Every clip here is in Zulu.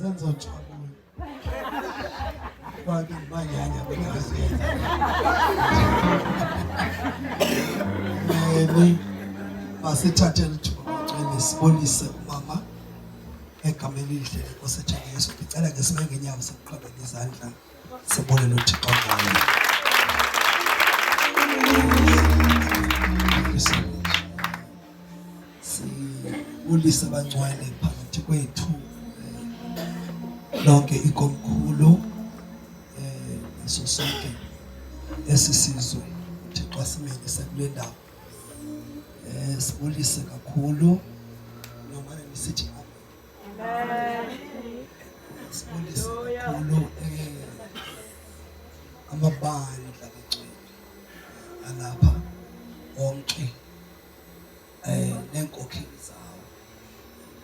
senza ujabule kwathi manyanya bengazenza masithathe lithuba ngcwele sibonise umama egameni elihle lenkosi ethu Yesu. Ngicela ke sibe ngenyawo siqhubele izandla sibone noThixo ngayo. Sibulise abangcwele phakathi kwethu lonke ikomkhulu iso sonke esisizwe uThixo asimele sekule ndawo. Sibulise kakhulu noma nisithi amen. Sibulise kakhulu amabandla begcwele alapha onke nenkokheli zawo.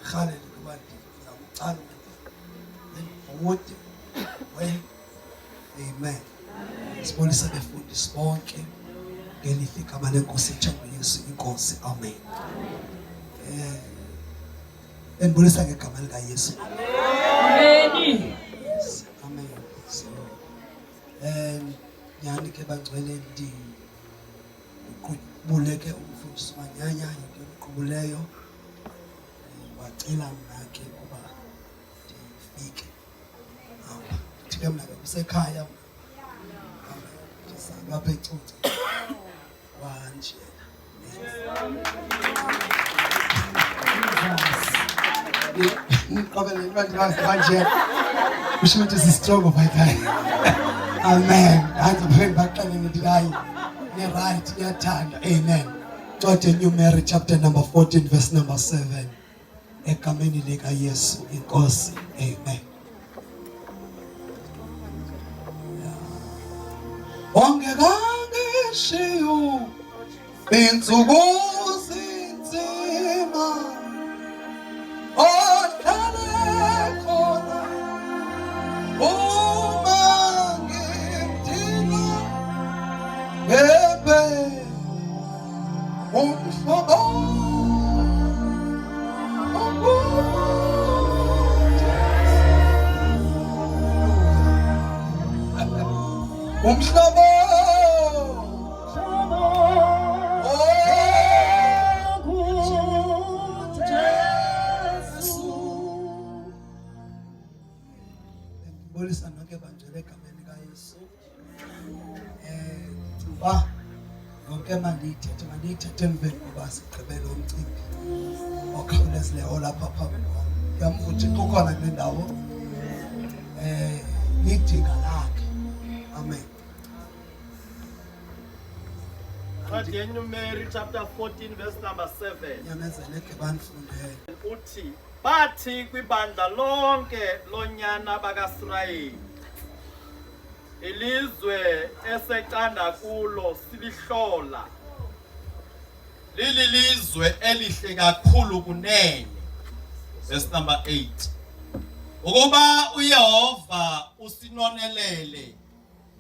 Khalele kubantu zakucala ukuthi amen. Sibulise befundisi bonke ngelihle igama lenkosi ethu Yesu inkosi. Amen. Enibulisa ngegama lika Yesu. Amen. Amen. So yani ke bangcwele ndi kubuleke umfundisi Manyanya into equbuleyo wacela mnake kuba ndifike apha thike mna kusekhaya lapha eCuthi wanjela which is strong by time. Amen. Hands up hand back in the line. You're right, you're turned. Amen. Jordan Numeri chapter number 14 verse number 7. Ekameni lika Yesu inkosi. Amen. Ongekange shiyo insuku zinzima ohlale khona uma ngimdinga bebe umhlobo umhlobo bolisa nonke banjele egameni kaYesu. Yonke mandiyithethe emveni kuba sigqibele umcimbi okhawulezileyo olapha phambi kwam. Ngiyamvuthi kukhona kule ndawo lidinga lakhe. Amen. Jordan Numeri chapter 14 verse number 7. Nyamezele ke banifundele. Uthi bathi kwibandla lonke lonyana bakaSirayeli ilizwe esecanda kulo silihlola lililizwe elihle kakhulu kunene. Verse number 8. Ukuba uYehova usinonelele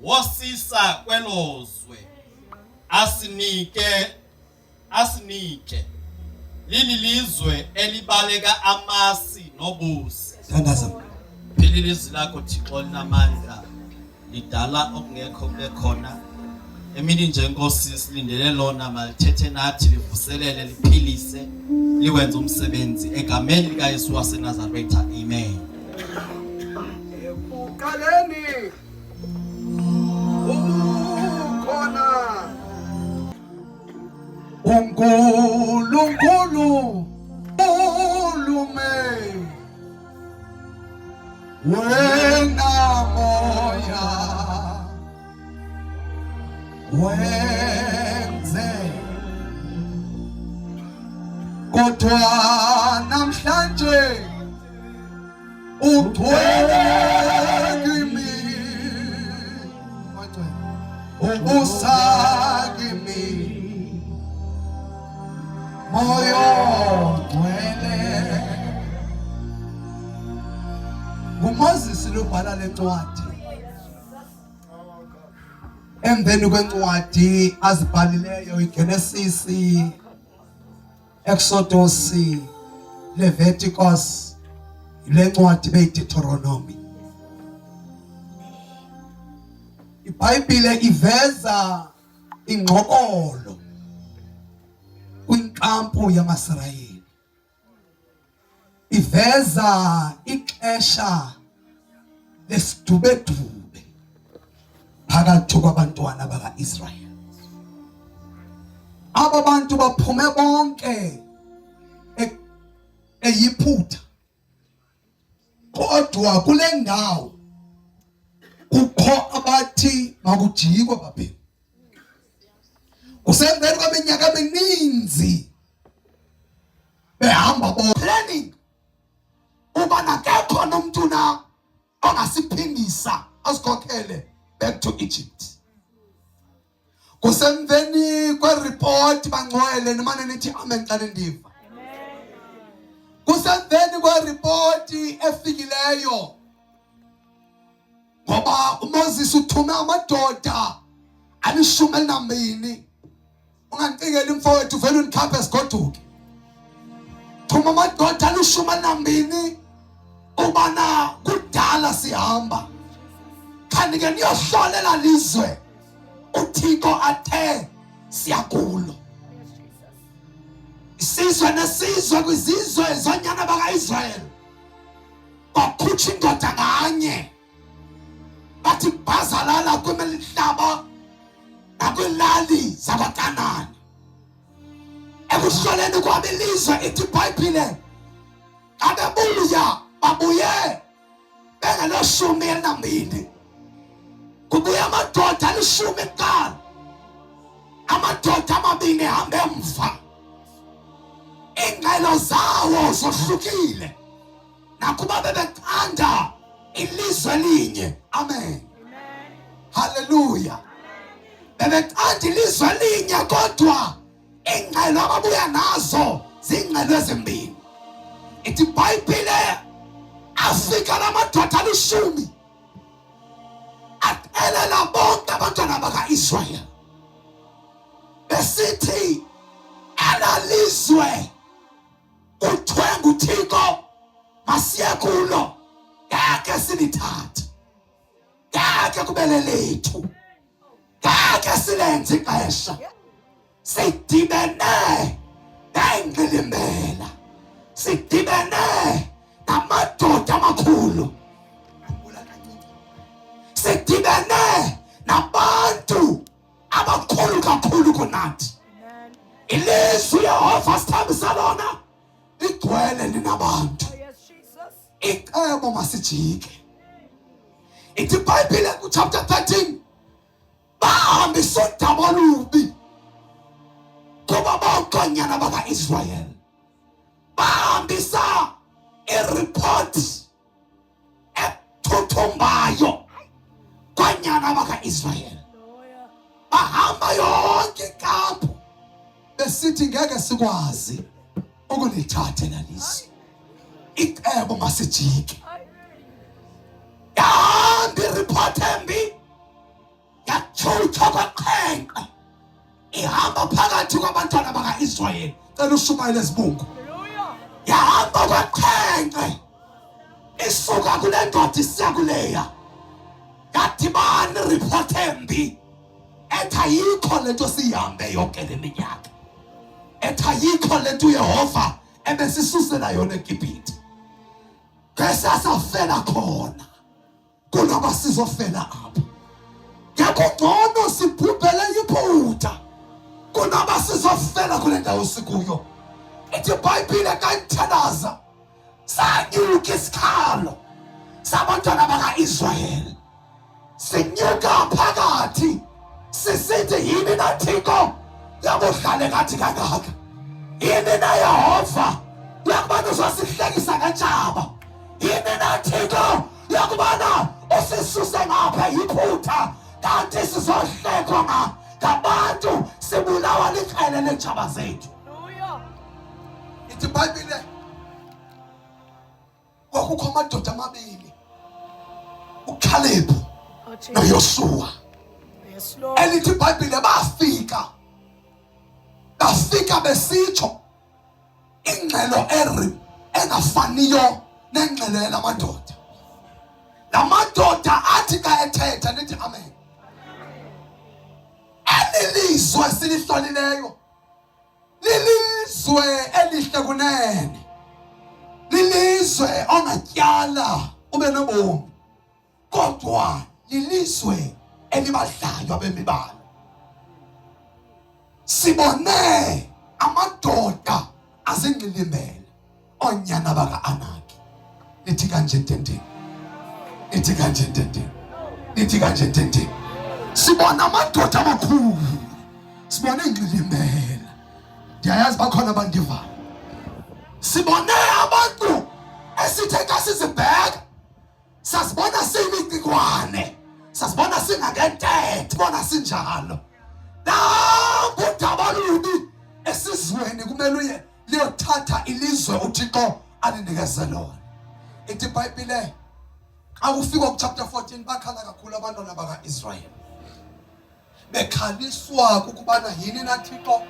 wosisa kwelozwe asinike lililizwe elibaleka amasi nobusi. Thandaza. Phela ilizwi lakho Thixo linamandla lidala okungekho kule khona. Emini nje inkosi silindele lona malithethe nathi livuselele liphilise liwenze umsebenzi egameni lika Yesu waseNazaretha. Amen. Ekuqaleni ukhona uNkulunkulu ulume wena moya wenze kodwa namhlanje ugcwele kimi ubusakimi moyo gcwele. uMoses lubhala lencwadi emveni kwencwadi azibhalileyo iGenesis, Exodus, Leviticus, le ncwadi beyiDeuteronomy. iBhayibhile iveza ingxokolo kwinkampu yamaSirayeli. Iveza ixesha lesidubedube phakathi kwabantwana bakaIsrael. Aba bantu baphume bonke eyiphutha, kodwa kule ndawo kukho abathi makujikwe babheki. Kusemveni kweminyaka emininzi behamba planning uba nakekho nomuntu na ongasiphindisa asikhokhele back to Egypt. Kusemveni kwereport bangcwele nimane nithi amen xa nindiva. Kusemveni kwereport efikileyo ngoba uMoses uthume amadoda alishumi elinambini. Ungacikeli mfowethu vele unikhaphe sigoduke. Thuma amadoda alishumi elinambini ubana kudala sihamba. Kanti ke niyohlolela lizwe uThixo athe siyakulo. Isizwe nesizwe kwizizwe zonyana bakaIsrael bakhutsha indoda nganye bathi bazalala kwimhlaba nakwilali zakwaKanani. Ekuhloleni kwabo ilizwe ithi iBhayibhile babuye bengelishumi elinambini. Kubuye amadoda alishumi kuqala, amadoda amabini ehambe emva. Ingxelo zawo zohlukile nakuba bebethanda ilizwe linye. Amen. Hallelujah. Bebethanda ilizwe linye kodwa ingxelo ababuya nazo zingxelo ezimbili. Ithi iBhayibhile afika la madoda alishumi atelela bonke abantwana bakaIsrael besithi elalizwe kuthiwe nguThixo masiye kulo, ngeke silithathe, ngeke kubele lethu, ngeke silenze ixesha. Sidibene nengqilimbela, sidibene namadoda amakhulu, sidibene nabantu abakhulu kakhulu kunathi. Ilizwi Yehova sithambisa lona ligcwele linabantu. Icebo masijike. Ithi iBhayibhile kuchapter 13 bahambisa udaba olubi kuba bonke onyana bakaIsrael. Bahambisa ireport ethuthumbayo kwanyana bakaIsrael. Bahamba yonke ikampu besithi ngeke sikwazi ukulithatha lalizwe. Icebo masijike. Yahamba ireport embi yathutha kwaqhenqe ihamba phakathi kwabantwana bakaIsrael. Cela ushumayele ezibungu. Yahamba kwaqhenqe isuka kule ndoda isiya kuleya. Yadibana ireport embi ethi ayikho lento siyihambe yonke leminyaka, ethi ayikho lento uYehova ebesisusela yona eGibhithe. Ngesasafela khona kunoba sizofela apha. Ngakungcono sibhubhele iphutha kunoba sizofela kule ndawo sikuyo. Ithi iBhayibhile kayithandaza sanyuka isikhalo sabantwana bakaIsrael, sinyuka phakathi sisithi yini na Thixo yakuhlale kathi kangaka, yini na Yehova yakubana uzosihlekisa ngetshaba, yini na Thixo yakubana usisuse ngapha iphutha kanti sizohlekwa ngabantu sibulawa likhele letshaba zethu. Ithi iBhayibhile kwakukho amadoda amabili, uKhalebu noYoshua. Elithi iBhayibhile bafika besitsho ingxelo engafaniyo nengxelela amadoda. La madoda athi ka ethetha nithi amen. Elilizwe silihlolileyo lilizwe elihle kunene, lilizwe ongatyala ube nobomi, kodwa lilizwe elibadlayo abemibala. Sibone amadoda azingqilimbele onyana baka Anaki. Nithi kanje ntenteni, nithi kanje ntenteni, nithi kanje ntenteni. Sibona amadoda amakhulu, sibone ingqilimbele. Ndiyayazi bakhona abandivayo. Sibone abantu esithe xa sizibheka sasibona siyimicikwane, sasibona singangentethe, bona sinjalo. Nangu udaba lubi esizweni kumele uye liyothatha ilizwe uThixo alinikeze lona. Ithi iBhayibhile xa kufika kuchapter 14 bakhala kakhulu abantwana baka-Israyeli, bekhaliswa ukubana yini na Thixo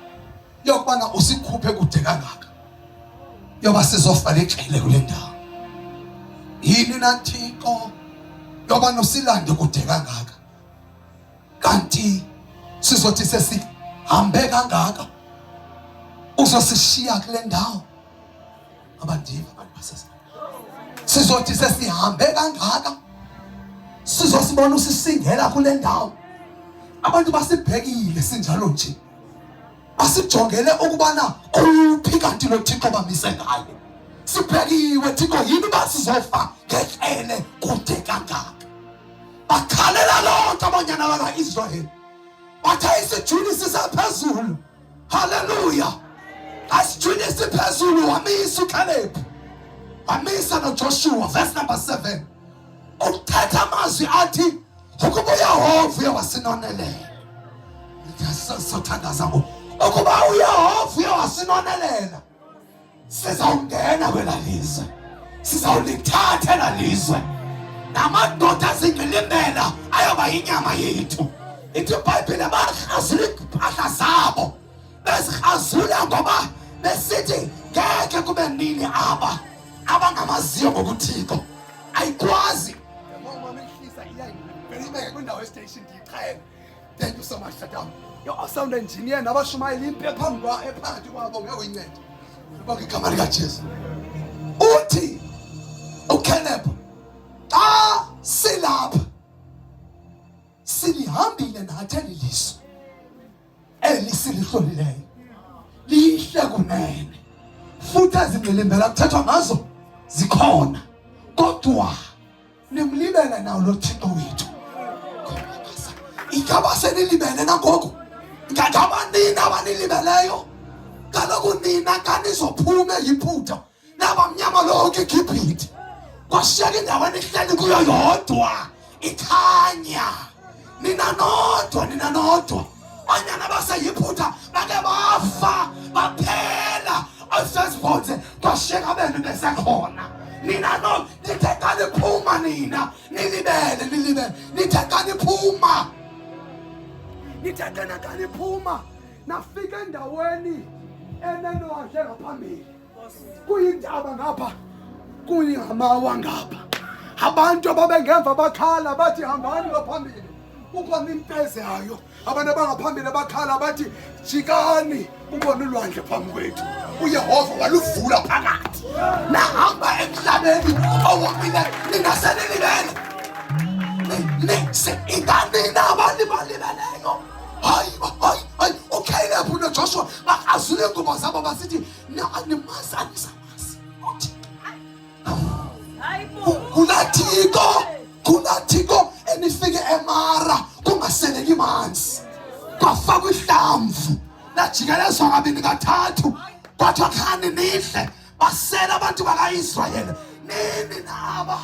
yokubana usikhuphe kude kangaka, yoba sizofa lexele kule ndawo. Yini na Thixo yobana usilande kude kangaka, kanti sizothi sesihambe kangaka uzosishiya kule ndawo. Abandiva abantu basesibona, sizothi sesihambe kangaka sizosibona usisingela kule ndawo. Abantu basibhekile sinjalo nje, basijongele ukubana kuphi kanti lo Thixo bamise ngayo. Sibhekiwe Thixo yini basizofa ngexele kude kangaka. Bakhalela lonke abanyana baka-Israyeli, bathe isijuni sisephezulu. Haleluya. Asijuni siphezulu wamisa uCaleb, wamisa noJoshua. Verse number 7 uthetha amazwi athi ukuba uYehova uyawasinonelela. Sothandaza ukuba uYehova uyawasinonelela, sizawungena kwela lizwe, sizawulithatha ela lizwe. Namadoda azingqilimbela ayoba inyama yethu. Ithi iBhayibhile barhazula iimpahla zabo, bezirhazula ngoba besithi ngeke kube nini aba abangamaziyo ngokuThixo. Ayikwazi thank you so much, Shadam. Your sound engineer nabashumayeli impepha phambi ephakathi kwabo ngewincede bonke igama likaJesu. Uthi uCaleb xa silapha silihambile nathi eli lizwe eli silihlolileyo, lihle kunene, futhi ezingqilimbela kuthethwa ngazo zikhona, kodwa nimlibele nawo lo Thixo wethu. Ingaba senilibele nangoku? Ingaba nina abanilibeleyo? Kaloku nina kanizophume yiphutha nabamnyama lonke iGibhithe, kwashiyeka indawo enihleli kuyo yodwa ikhanya. Nina nodwa, nina nodwa. Banyana baseyiphutha bake bafa baphela osesibonze, kwashiyeka benu besekhona. Nina no nithe niphuma, nina nilibele, nilibele. Nithe niphuma, nithe niphuma, nafika endaweni enenolwandle ngaphambili, kuyindaba ngapha, kuyingamawa ngapha. Abantu ababengemva bakhala bathi hambani ngaphambili, ubona impeze yayo. Abantu abangaphambili bakhala bathi jikani, ubona ulwandle phambi kwethu. uYehova waluvula phakathi, nahamba emhlabeni owomile. Ningasenilibele inganina abalibeleyo. Hayi uCaleb noJoshua bakazule ingubo zabo basithi nimazanisa masi. Kunathiko enifike eMara kungaseleki manzi, kwafakwa ihlamvu lajikelezwa kabini kathathu, kwathiwa khani nihle. Basela abantu baka-Israyeli. Nini naba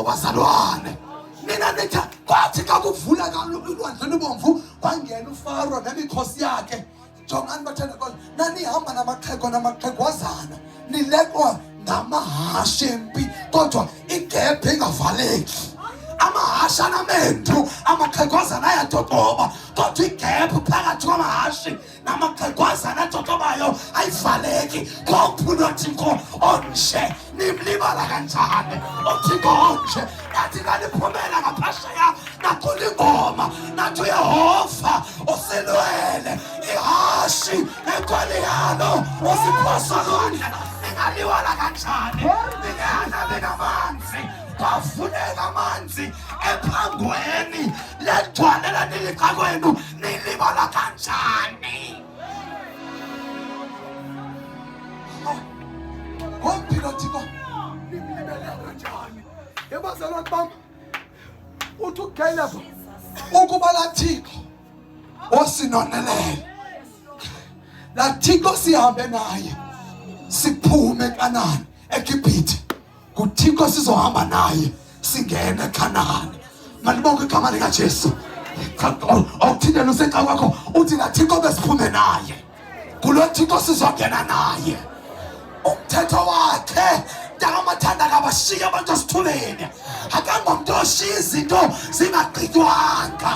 bazalwane, nina nithi kwathi xa kuvuleka ulwandle olubomvu kwangena uFaro nemikhosi yakhe. Jongani bathanda kodwa nanihamba namaxhego namaqhegwazana, nilekwa ngamahashe empi, kodwa igebhe ingavaleki. Amahashe anamendu, amaqhegwazana ayatotoba, kodwa igebhe phakathi kwamahashi namaqhegwazana atotobayo ayivaleki kophulathiko onje nimlibala kanjani uthiko onje nathi kaniphumela ngaphesheya nakhula ingoma nathi uYehova usilwele ihashi ekwaliyalo usiphosolwane ningaliwala kanjani ningana bengamanzi bafuneka amanzi ephangweni legcwalela niliqa kwenu nilibala kanjani Kompilo Thixo nimlibele kanjani ebazalwane bam uthi uGaleb ukuba la Thixo osinonelele la Thixo sihambe naye siphume eKhanani eGibhithe kuThixo sizohamba naye singene eKhanani malibonke igama lika Jesu awuthindele usenqa kwakho uthi la Thixo besiphume naye kulo Thixo sizongena naye umthetho wakhe ndakamathanda kabashiya abantu esithubeni akangomntu oshiya izinto zingagqitywanga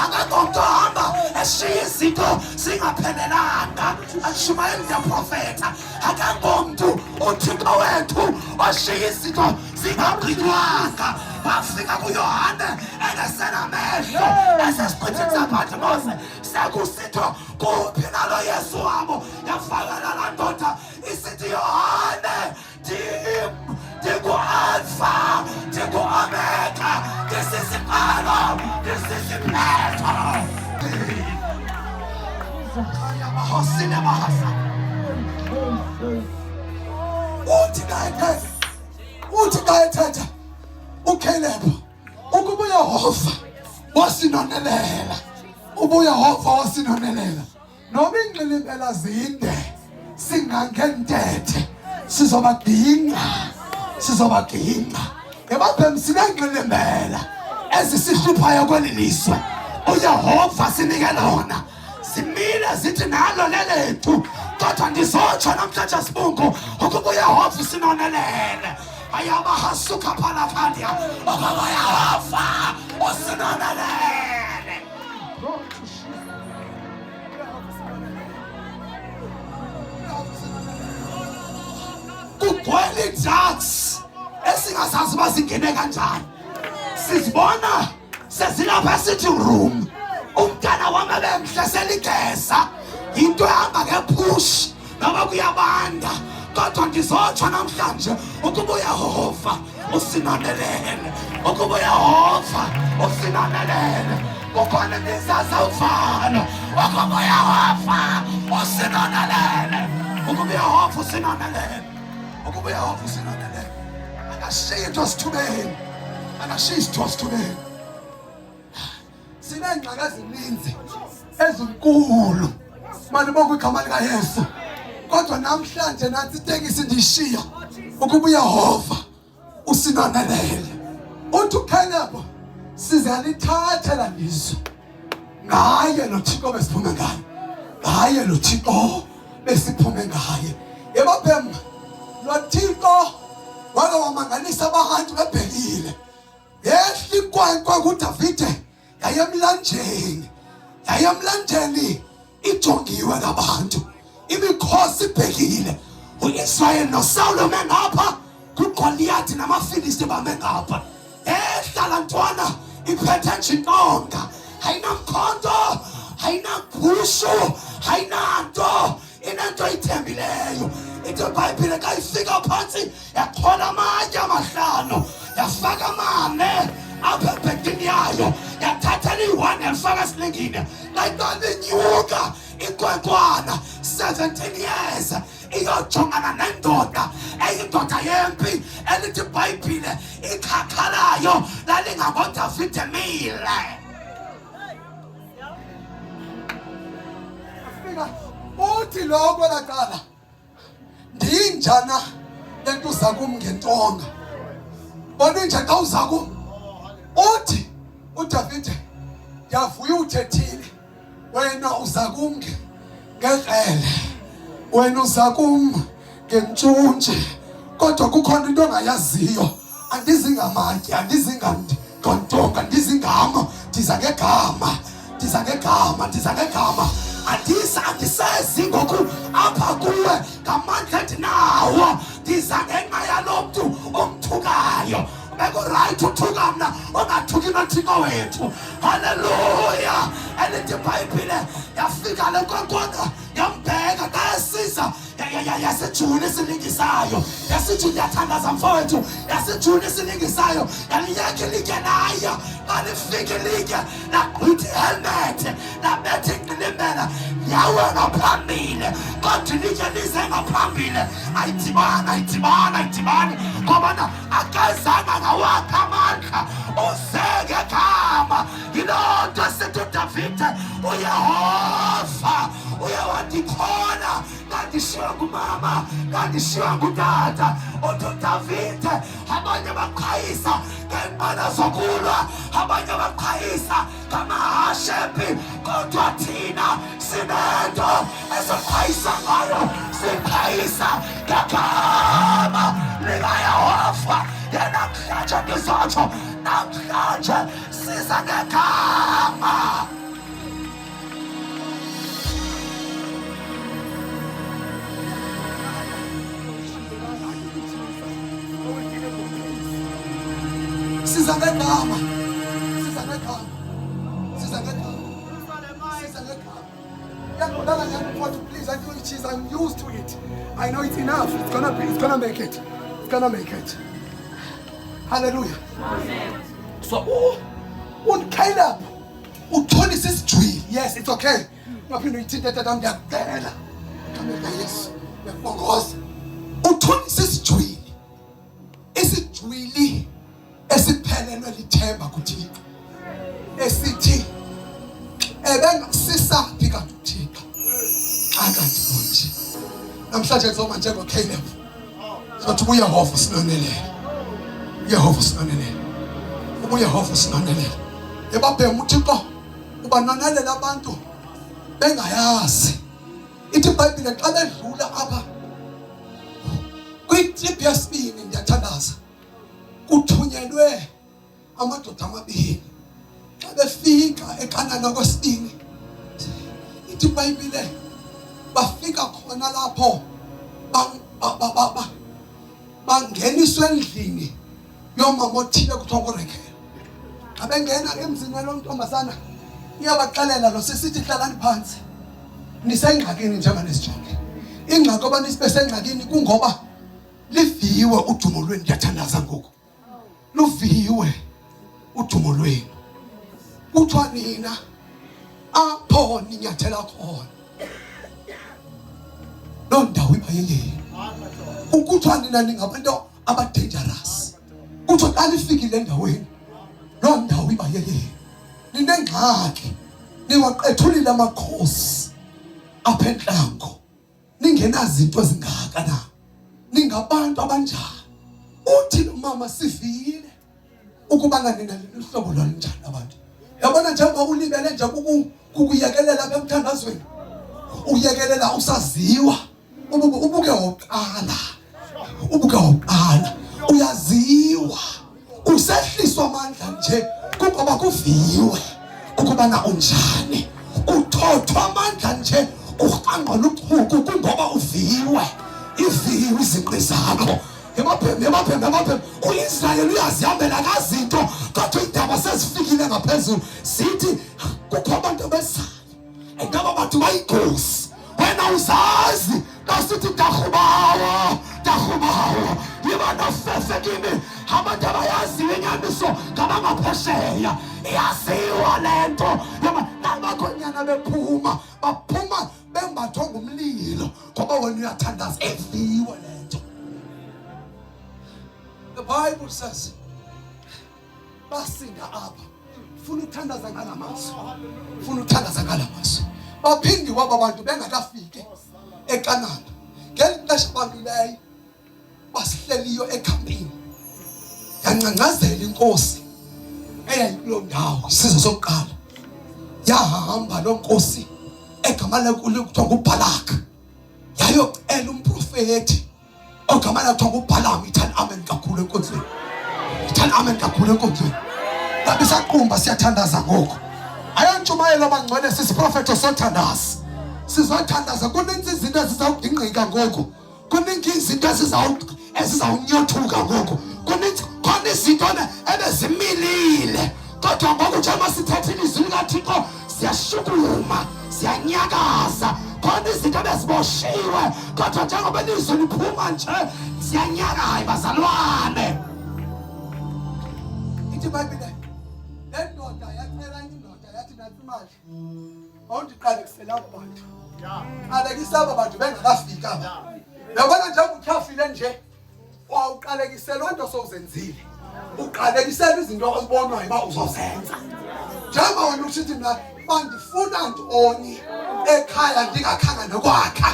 akangomntu ohamba eshiya izinto zingaphelelanga ashumayeli ndiyaprofetha akangomntu uThixo wethu oshiya izinto zingagqitywanga bafika kuYohane engesenamehlo esesiqithini saPatimose sekusitho kuphi nalo Yesu wabo yafakela laa ndoda isithi Yohane ndingu-Alpha ndingu-Omega ndisisiqalo ndisisiphetho yabahosile bahasa uthi kayethetha uCaleb ukuba uYehova wasinonelela ubuYehova wasinonelela noma ingqilimbela zinde singangentethe sizobagingqa ebaphem sinengqilimbela ezisihluphayo kweli lizwe uYehova sinike lona simile zithi nalo lelethu kodwa ndizotsho namhlanje sibungu ukuba uYehova sinonelele ayabahasuka phalaphandya ukuba uYehova usinonelele kugcwele drugs esingazazi bazingene kanjani sizibona sezilapha sitting room umntana wami bemhle seligeza into ehamba ngepush noma kuyabanda kodwa ndizotsho namhlanje ukuba uYehova usinonelele ukuba uYehova usinonelele kukhona nizaza uvalo ukuba uYehova usinonelele ukuba uYehova usinonelele ukuba uYehova usinonelele akashiye into sithubeni akashiye isitho sithubeni sinengxaki ezininzi ezinkulu malibonke igama lika Yesu kodwa namhlanje nathi itekisi ndishiya ukuba uYehova usinonelele uthi uCaleb sizalithatha la lizwe ngaye lo Thixo besiphume ngaye ngaye lo Thixo besiphume ngaye ebaphem lo Thixo wake wamangalisa abantu bebhekile yehla inkwenkwe kuDavide yayemlanjeni ijongiwe ngabantu imikhosi ibhekile uIsrayeli noSawule mengapha kuGoliathi namaFilisti bamengapha ehlala ntwana iphethe nje intonga ayinamkhonto ayinagushu ayinanto inento ayithembileyo into iBhayibhile kayifika phansi yaqhola amanye amahlanu yafaka amane apha ebhekini yayo yathatha liyi-1 yalifaka esilingini layitona inyuka inkwenkwana 17 years iyojongana nendoda eyindoda yempi elithi iBhayibhile ikhakhalayo lalingaboDavide mile afika uthi lo kwelaqala ndinjana lento uza kum ngentonga bona nje xa uza kum uthi uDavide ndiyavuya uthethile wena uza kum ngekrele wena uza kum ngentshuntshe kodwa kukhona into ongayaziyo andizi ngamatye andizi ngontonga ndizi ngama ndiza ngegama andisezi ngoku apha kuwe ngamandla endinawo ndiza ngenxa yalo mntu omthukayo. Right uthuka mna ungathuki nothixo wethu. Haleluya. Elithi iBhayibhile yafika le nkonkona yambheka kayasiza yasijuni esilingisayo yasithi ndiyathandaza mfowethu yasijuni esilingisayo yaliyekhe litye nayo ngalifike litye nagqithi helmet nabethi ingqilimela yawe ngaphambili kodwa litye lize ngaphambili ayidibani ngoba akazanga ngawakha amandla uzeke gama. Yiloo nto sithi uDavide uYehova uye wandikhona ngandishiywa ngumama ngandishiywa ngutata. Uthi uDavide abanye baqhayisa ngeenqala zokulwa abanye baqhayisa ngamahashepi kodwa thina sinento esiqhayisa ngayo siqhayisa ngegama likaYehova. Namhlanje ndizotsho namhlanje siza ngegama. Siza ngegama. Siza ngegama. Siza ngegama. Siza ngegama. Please, I know it is. I'm used to it. I know it's enough. It's gonna make it. It's gonna make it. Hallelujah. Amen. So, Caleb, uthonisa isijwili. Yes, it's okay. Ngaphinde uyithintete down ndiyakudela. Kamela Yesu. Ngiyakubongoza. Uthonisa isijwili. Isijwili esiphelelwe lithemba kuThixo. Esithi ebengasisaphi kanti uThixo. Akandibonje. Namhlanje ngizoma njengoCaleb. Sothi uYehova sinonelele. Yehova sinonelele. UYehova sinonelele. Ebabhema uThixo ubanonelela abantu bengayazi. Ithi iBhayibhile xa bedlula apha kwitrip yesibini ndiyathandaza kuthunyelwe amadoda amabili. Xa befika eKhanani kwesibini ithi iBhayibhile bafika khona lapho bangeniswe endlini yomama othile kuthiwa nguRakheli. Abengena emzini lo ntombazana iyabaxelela lo sisithi hlalani phansi nisengxakini njengoba nisijonge. Ingxaki oba nisibe sengxakini kungoba liviwe udumo lwenu. Ndiyathandaza ngoku luviwe udumo lwenu. Kuthiwa nina apho ninyathela khona loo ndawo ibayeleni. Ukuthiwa nina ningabantu abadangerous. Kuthiwa xa lifikile endaweni loo ndawo ibayeleni. Ninengxaki niwaqethulile amakhosi apha entlango. Ningenazinto ezingaka na. Ningabantu abanjani. Uthi umama sivile ukubana nina lihlobo lwanjani abantu. Yabona njengoba ulibele nje kukuyekelela apha emthandazweni. Uyekelela usaziwa. Ubuke woqala. Ubuke woqala. Uyaziwa. Usehliswa amandla nje kuba kuviwe ukubana unjani. Uthothwa amandla nje uqanqola uchuku kungoba uviwe. Iviwe izinto zakho. Yemaphembe uIsrayeli uyazihambela kazinto kodwa indaba sezifikile ngaphezulu. Sithi kukho abantu besayo engaba bantu bayinkosi. Wena uzazi nasithi dahubawa yiba nofefe kimi abantu abayaziyo inyaniso ngabangaphesheya. Iyaziwa lento nabakonyana bephuma baphuma bembathwa ngumlilo ngoba wena uyathandaza. Iviwe lento. The Bible says basinda apha funa uthandaza ngalamazwi. Funa uthandaza ngalamazwi. Baphindiwe aba bantu bengakafiki eKhanani. Ngelixesha abantu leyo basihleliyo ekhambini yancangcazela inkosi eyayikuloo ndawo. Isizwe sokuqala yahamba loo nkosi egama lenkulu kuthiwa nguBhalak yayocela umprofethi ogama lakhe kuthiwa nguBhalamu. Ithani amen kakhulu enkonzweni. Ithani amen kakhulu enkonzweni. Labisaqumba siyathandaza ngoku. Ayontshumayelo abangcwele sisiprofethi sothandaza. sizothandaza. Kuninzi izinto ezizawudingeka ngoku, kuninzi izinto ezizawunyothuka ngoku, kuninzi khona izinto ebezimilile, kodwa ngoku njengoba sithethe ilizwi likaThixo siyashukuma, siyanyakaza. Khona izinto ebeziboshiwe, kodwa njengoba ilizwi liphuma nje siyanyakaza bazalwane. Ithi iBhayibhile le ndoda yacela enye indoda yathi nathi imali awundiqalekisela abo bantu, qalekisa abo bantu bengakafiki aba. Uyabona njengoba utyhafile nje wawuqalekisela into sowuzenzile, uqalekisela izinto ozibonwayo uba uzozenza. Njengoba wena usithi mna bandifuna ntoni ekhaya ndingakhanga nokwakha,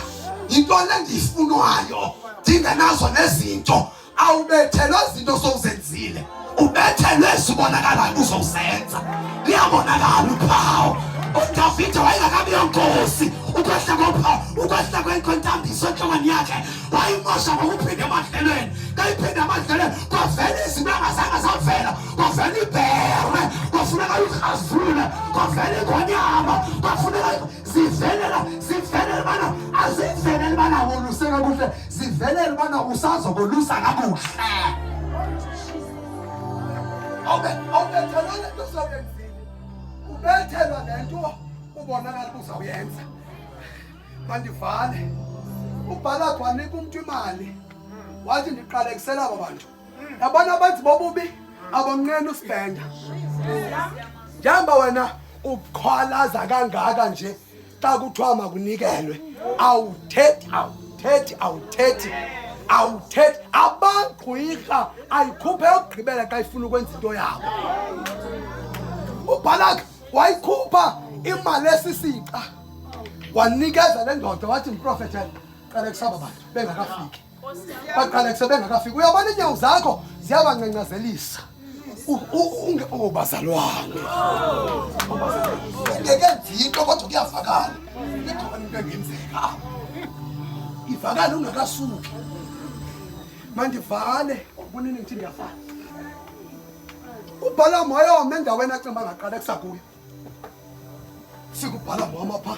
into le ndiyifunwayo ndingenazo nezinto, awubethelwe izinto sowuzenzile, ubethelwe ezibonakalayo uzowuzenza. Liyabonakala uphawu. uDavide wayengakabi yonkosi, ukwehla kophawu, ukwehla kwentambiso enhlokweni yakhe wayimosha ngokuphinda emadlelweni. Kayiphinda emadlelweni kwavela izinto angazange zavela, kwavela ibhere, kwafuneka uyirhazule, kwavela ingonyama, kwafuneka zivelela bana aziveleli bana woluse kakuhle, zivelele bana usazokolusa kakuhle. Awubethelwa lento sowuyenzile, ubethelwa lento ubonakala uzawuyenza. Mandivale uBhalaki wanika umuntu imali, wathi ndiqalekisela aba bantu. Yabona abenzi bobubi abonqena usibhenda. Njamba wena ukhwalaza kangaka nje xa kuthiwa makunikelwe, awuthethi abagqwirha ayikhuphe yokugqibela xa ifuna ukwenza into yabo. uBhalaki wayikhupha imali esisixa wanikeza le ndoda, wathi mprofethi qalekisa aba bantu bengakafiki, baqalekise bengakafiki. Uyabona inyawo zakho ziyabancencezelisa bazalwane, ungekenzi into kodwa kuyavakala ikhona into engenzeka, ivakala ungakasuki. Mandivale ubunini ngithi ngiyafana. uBhalamu wayoma endaweni acimba ngaqalekisa kuyo. Fika uBhalamu wamapha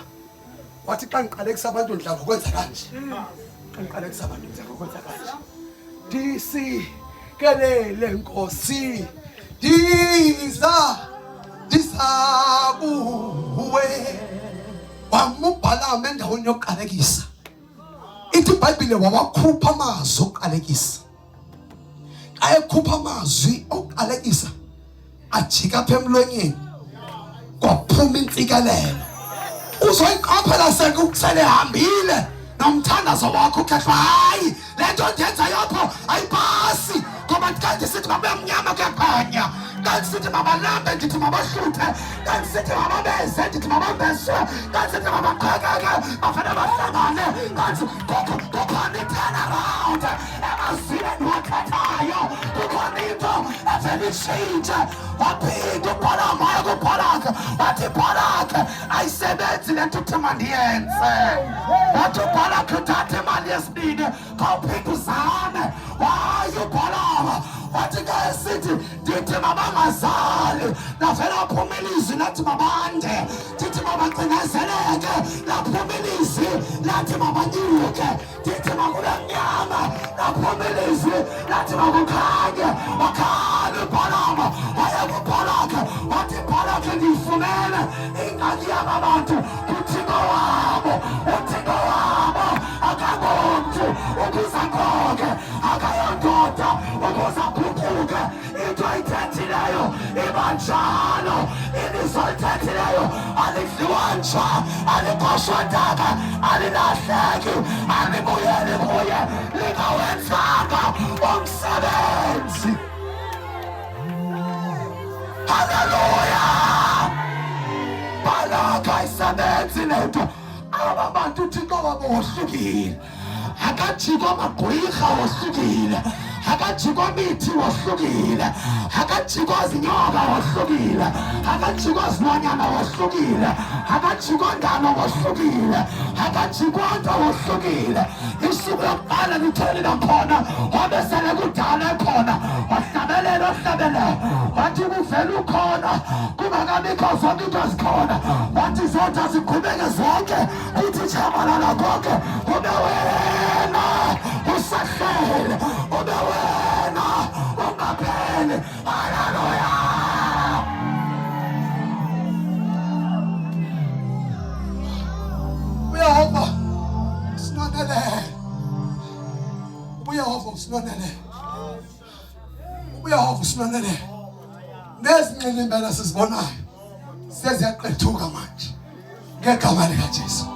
wathi xa ngiqalekisa abantu ndidla ngokwenza kanje, xa ngiqalekisa abantu ndidla ngokwenza kanje. Ndisikelele Nkosi, ndiza kuwe. Wamubhalamu endaweni yokuqalekisa. Ithi iBhayibhile wawakhupha amazwi okuqalekisa. Ayekhupha amazwi okuqalekisa ajika apha emlonyeni kwaphuma intsikelelo. Uzoyiqaphela sekusele hambile nomthandazo wakho ukhethwa, hayi le nto ndiyenzayo apho ayipasi, ngoba kanti sithi mabuya mnyama kuyakhanya, kanti sithi mabalambe ndithi mabahluthe, kanti sithi mababeze ndithi mabambeswe, kanti sithi mabaqhekeke bafane bahlangane, kanti kukhona i-turnaround emazwini endiwakhethayo, kukhona into evele itshintshe. Waphinda uBhalamu waya kuBhalaki wathi, Bhalaki ayisebenzi le nto uthi mandiyenze. Wathi uBhalaki uthathe imali yesibini khawuphinde uzame. Waye uBhalamu wathi ngesithi ndithi mabangazali, lavela waphuma ilizwi lathi mabande, ndithi mabacinezeleke, laphuma ilizwi lathi mabanyuke, ndithi makube mnyama, laphuma ilizwi lathi makukhanye. Wakhala uBhalamu waya kuBhalaki wathi, Bhalaki ndiyifumene ingxaki yaba bantu kuThixo wabo, uThixo wabo akangomntu ukuza konke, akayondoda ukuza guquke. Into ayithethileyo iba njalo, ilizwi alithethileyo alidliwa nja, aliqoshwa ntaka, alilahleki, alibuyeli kuye lingawenzanga umsebenzi. Haleluya! Bhalaki ayisebenzi le nto. Aba bantu uThixo wabo wohlukile, akajikwa amagqwirha wohlukile, akajikwa mithi wohlukile, akajikwa zinyoka wohlukile, akajikwa zilwanyana wohlukile, akajikwa ndalo wohlukile, akajikwa nto wohlukile. Isuku lokuqala litheni nakhona wabesele kudala khona wahlabelela wathi kuvela ukhona kungakabikho zonke into zikhona, wathi zonke ziqhubeke zonke uthi chabalala konke ube wena usahlele, ube wena ungapheli. Haleluya. Uyehova sinonele, uyehova sinonele, uyehova sinonele. Nezinxele impela sizibonayo seziyaqethuka manje ngegama likaJesu.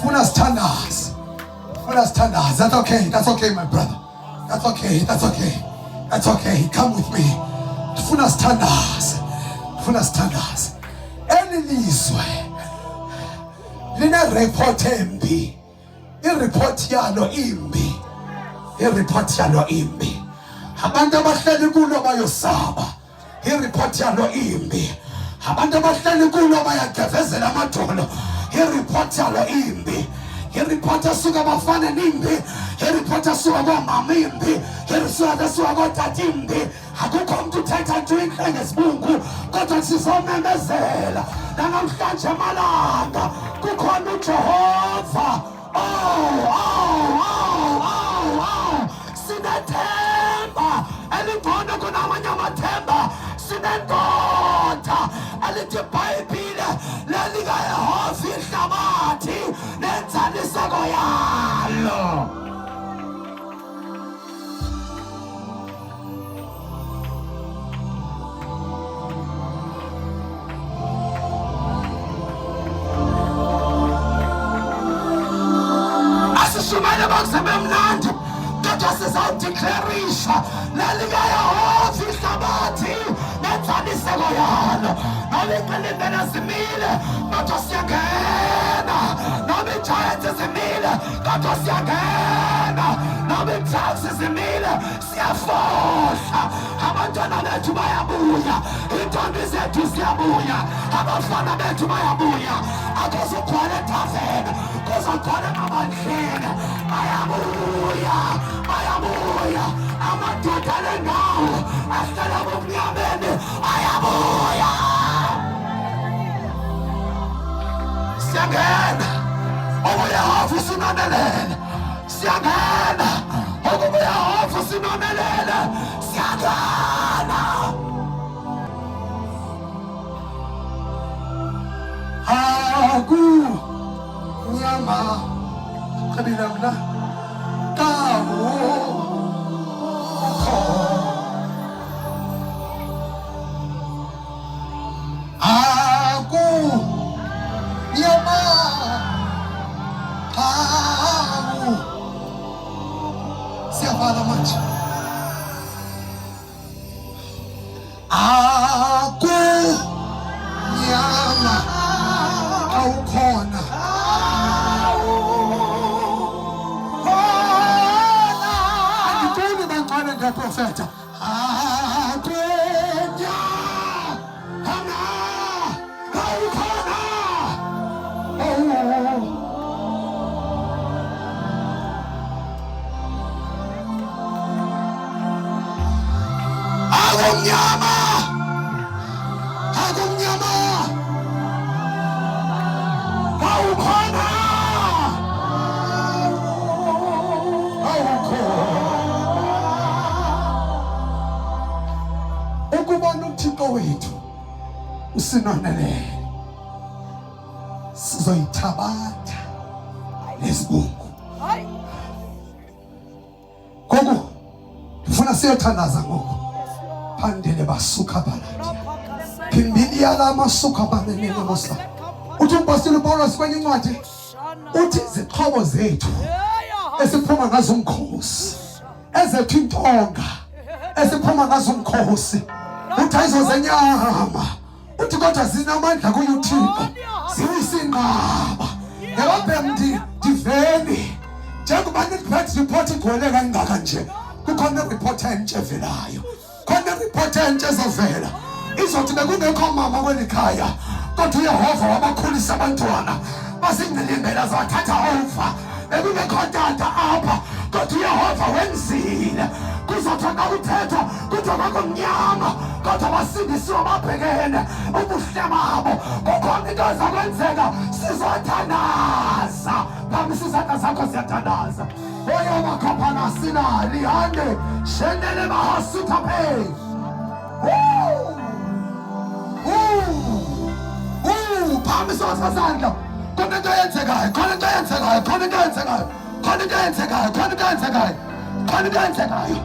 Funa sithandaze, funa sithandaze. That's okay, that's okay my brother, that's okay, that's okay, that's okay. Come with me. Funa sithandaze, funa sithandaze. Elilizwe line report embi, ireport yalo imbi, ireport yalo imbi. Abantu abahleli kulo bayosaba, ireport yalo imbi. Abantu abahleli kulo bayagevezela amadolo, ireport yalo imbi. Ireport asuka abafana nimbi, ireport asuka komama imbi, ireport asuka kotata imbi. Akukho umuntu uthetha nje inhle ngesibungu, kodwa sizomemezela namhlanje amalanga kukhona uJehova. Sinethemba elingcono kunamanye amathemba, sinendoda elithi iBhayibhile lelikaYehova ihlabathi nenzaliseko yalo. Asishumele bakusebenza mnandi, kodwa sizawudeclarisha lelikaYehova ihlabathi nenzaliseko yalo. Noma iqilindele zimile, kodwa siyangena. Noma igiants zimile, kodwa siyangena. Noma iTrucks zimile, siyafohla. Abantwana bethu bayabuya, intombi zethu ziyabuya, abafana bethu bayabuya. Akuzugcwala ethaveni, kuzogcwala emabandleni. Bayabuya, bayabuya. Amadoda alendawo ahlala bumnyameni ayabuya. Siyangena ubuYehova usinonelele, siyangena ubuYehova usinonelele, siyangena. Nyama kabila mna kawo nyama kawo siyavala manje. Nyama awukhona, angituli bangcwele ngeprofeta. Nyama nyama awukhona, ukubona uThixo wethu usinonelele, sizoyithabatha lesibungu. Gogo ngifuna siyothandaza ngoku. Pandele basuka balati pimbili yala masuka banene mosa. Uthi umpostoli Paulus kwenye incwadi uthi izixhobo zethu esiphuma ngazo umkhosi, ezethu intonga esiphuma ngazo umkhosi, uthi ayizozenyama, uthi kodwa zinamandla kuYuthixo ziyisinqaba. Ngabambe diveni njengoba niphethe report igcwele kangaka nje, kukhona report entsha evelayo, khona report entsha ezovela izothi bekungekho mama kweli khaya, kodwa uYehova wabakhulisa abantwana basingcilimbela zawathatha over. Bekungekho tata apha, kodwa uYehova wenzile. kuzothanda uthetha kuthi kwakumnyama kodwa basindisiwe babhekene ubuhle babo kukhona into ezakwenzeka sizothandaza phambi sizatha zakho siyathandaza oyo makhaphana sina lihande shendele bahasutha phe phambi sosazandla khona into eyenzekayo khona into eyenzekayo khona into eyenzekayo khona into eyenzekayo khona into eyenzekayo khona into eyenzekayo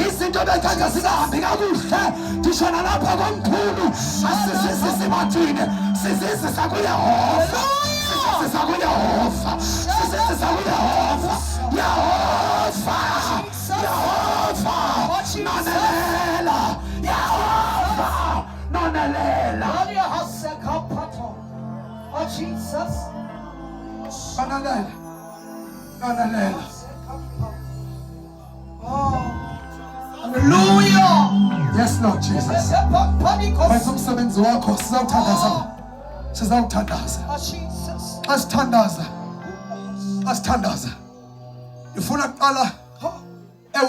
izinto bethatha zingahambi kakuhle ndishona lapha komkhulu asisisibathine sizizisa kuyehova sizizisa kuyehova sizizisa kuyehova yehova yehova nonelela yehova nonelela Oh Jesus. nonelela nonelela Hallelujah. yes Lord Jesus wenza umsebenzi wakho sizawuthandaza sizawuthandaza Oh Jesus. asithandaza asithandaza ngifuna kuqala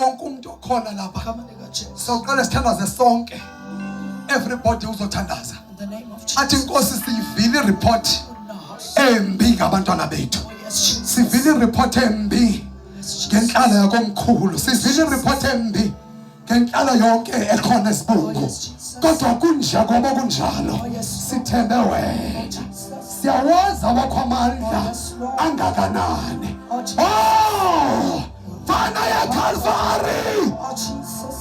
wonke umuntu okhona lapha sawuqala sithandaze sonke everybody uzothandaza In the name of Jesus. athi inkosi siyivile report embi ngabantwana bethu sivile report embi ngenhlala yakomkhulu sivile report embi ngenhlala yonke ekhona esibungu kodwa kunje ngoba kunjalo sithembe wena siyawazi awakho amandla angakanani fana ya Calvary Oh Jesus.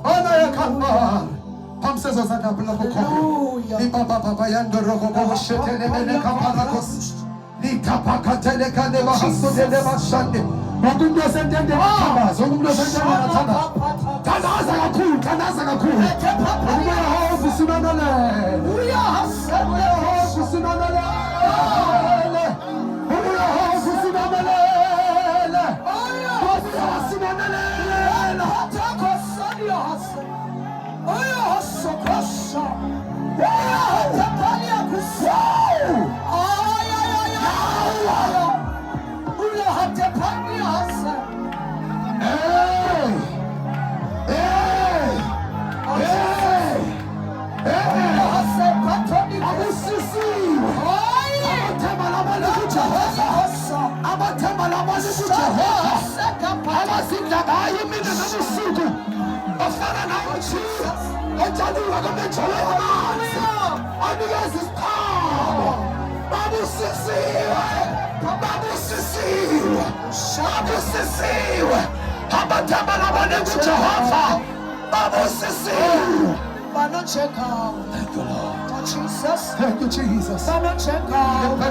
fana ya Calvary pamsezo zakapela bukhona Hallelujah. ibaba yandorogo boshetele bene kaparakos likapakatele kane bahasudele bashande umuntu osentende bathabaza umuntu osentende bathabaza tandaza kakhulu umoya hofu sinonele umoya hofu sinonele umoya hofu sinonele abathemba labantu kuJehova abazindlakayo imini nobusuku ofana nayo Jesus ojaliwe komejolo yamanzi anikeza isiqhamo babusisiwe abathemba labantu kuJehova babusisiwe Check out. Thank you, Lord. Oh Jesus. Thank you, Jesus. Check out. In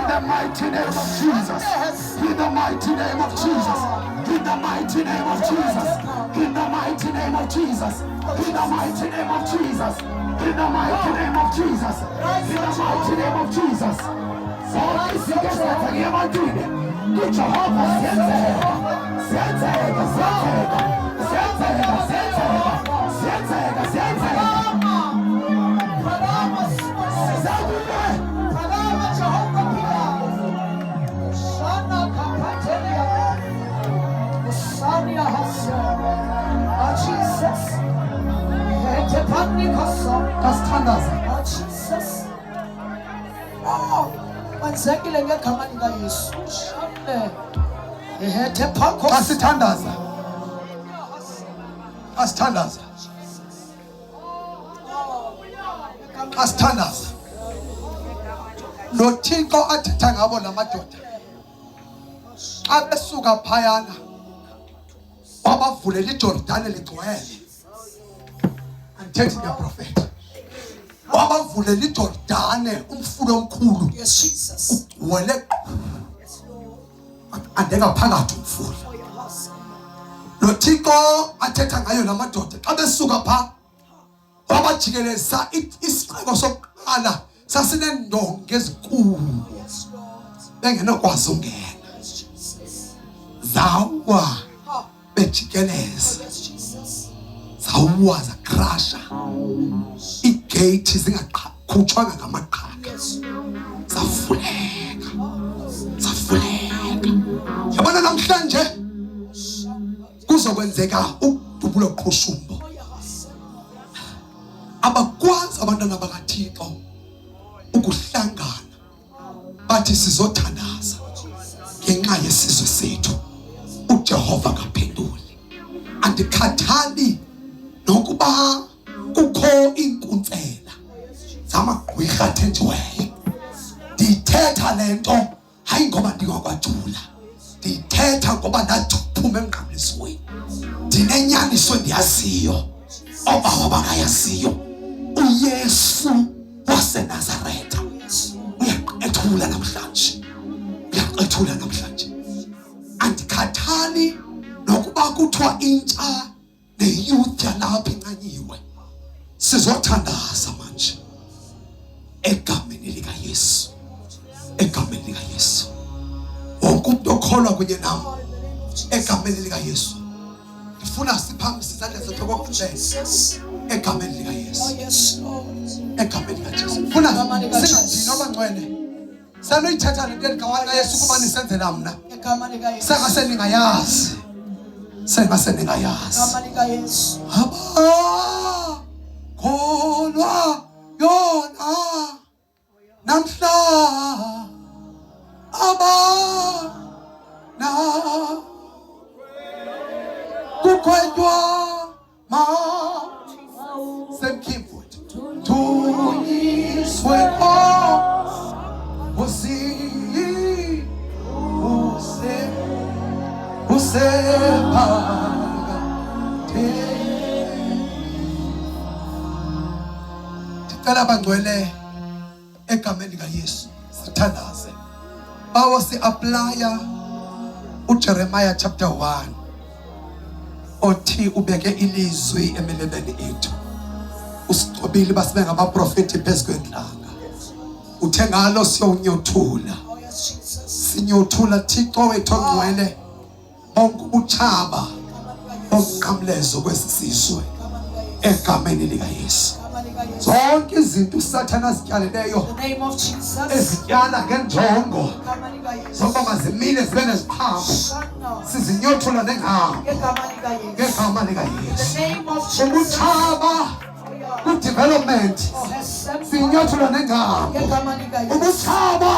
the mighty name of Jesus. In the mighty name of Jesus. In the mighty name of Jesus. In the mighty name of Jesus. In the mighty name of Jesus. In the mighty name of Jesus. In the mighty name of Jesus. So this is good Jehovah, Kwenzekile ngegama lika Yesu. Ehethe phakho asithandaza asithandaza asithandaza lo Thixo athetha ngabo lamadoda abesuka phayana wabavulela iJordani ligcwele andithethi ngeprofeti wabavulela iJordani umfula omkhulu Yes Jesus. wele andeka phakathi umfula lo Thixo athetha ngayo lamadoda xa besuka pha wabajikeleza isixeko sokuqala sasinendonga ezinkulu bengenokwazi ungena zawa bejikeleza zawa zakrasha igate zingaqhutshwanga ngamaqhaga savuleka. Yabona namhlanje kuzokwenzeka ukudubulo qoshumbo. Abakwazi abantwana bakaThixo ukuhlangana bathi sizothandaza ngenxa yesizwe sethu. uJehova kaphenduli. Andikhathali nokuba kukho inkunzela zamagqwirha athenjiweyo. Ndithetha lento hayi ngoba ndingakwajula, ndithetha ngoba ndaphuma emnqamlezweni. Ndinenyaniso endiyaziyo obawo bangayaziyo. uYesu waseNazaretha uyaqethula namhlanje, uyaqethula namhlanje. Andikhathali nokuba kuthiwa intsha neyouth yalapha incanyiwe. Sizothandaza manje egameni likaYesu, egameni likaYesu. Wonke umuntu okholwa kunye nami egameni likaYesu. Ndifuna siphakamisa izandla zethu kokugcwele egameni likaYesu, egameni likaJesu. Ufuna singathi noma ngcwele sanoyithatha lento eligawani Yesu kuba nisenzela mna sengase ningayazi, sengase ningayazi. Aba kholwa yona namhla aba na kukhwetwa ma semkimfut tunyiswe Ndicela bangcwele egameni likaYesu sithandaze. Bawo si-aplya uJeremiah chapter 1 othi ubeke ilizwi emilebeni ethu. Usicobile basibe ngabaprofeti phezu kwendlanga. Uthe ngalo siyonyothula, sinyothula Thixo wethu ongcwele bonke ubutshaba omqamlezo kwesisizwe egameni likaYesu. Zonke izinto uSathane azityalileyo ezityala ngenjongo zoba mazimile zibe neziphambo, sizinyothula ngegama likaYesu. Ubutshaba ku-development sinyothula nengamo, ubutshaba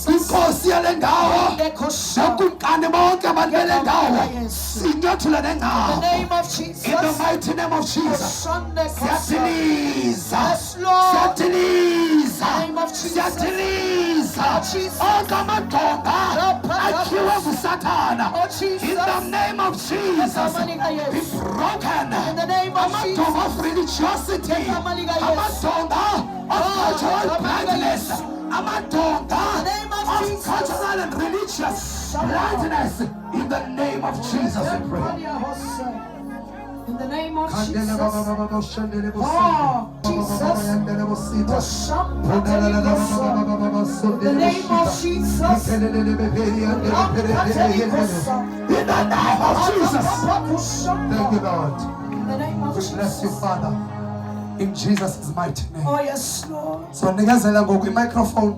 inkosi yale ndawo nakumkani bonke abantu bele ndawo sinyothula nengamo. In the mighty name of Jesus, siyadiliza, onke amadonga akhiwe nguSathana. In the name of Jesus, be broken. Amadonga of religiosity, amadonga of cultural blindness, amadonga of cultural and religious blindness. In the name of Jesus, we pray. In the name of Jesus. Oh, Jesus. In the name of Jesus. In the name of Jesus. Thank you, Lord. In the name of Jesus. Bless you, Father. In Jesus' mighty name. Oh, yes, Lord. So, nigazela ngoku microphone.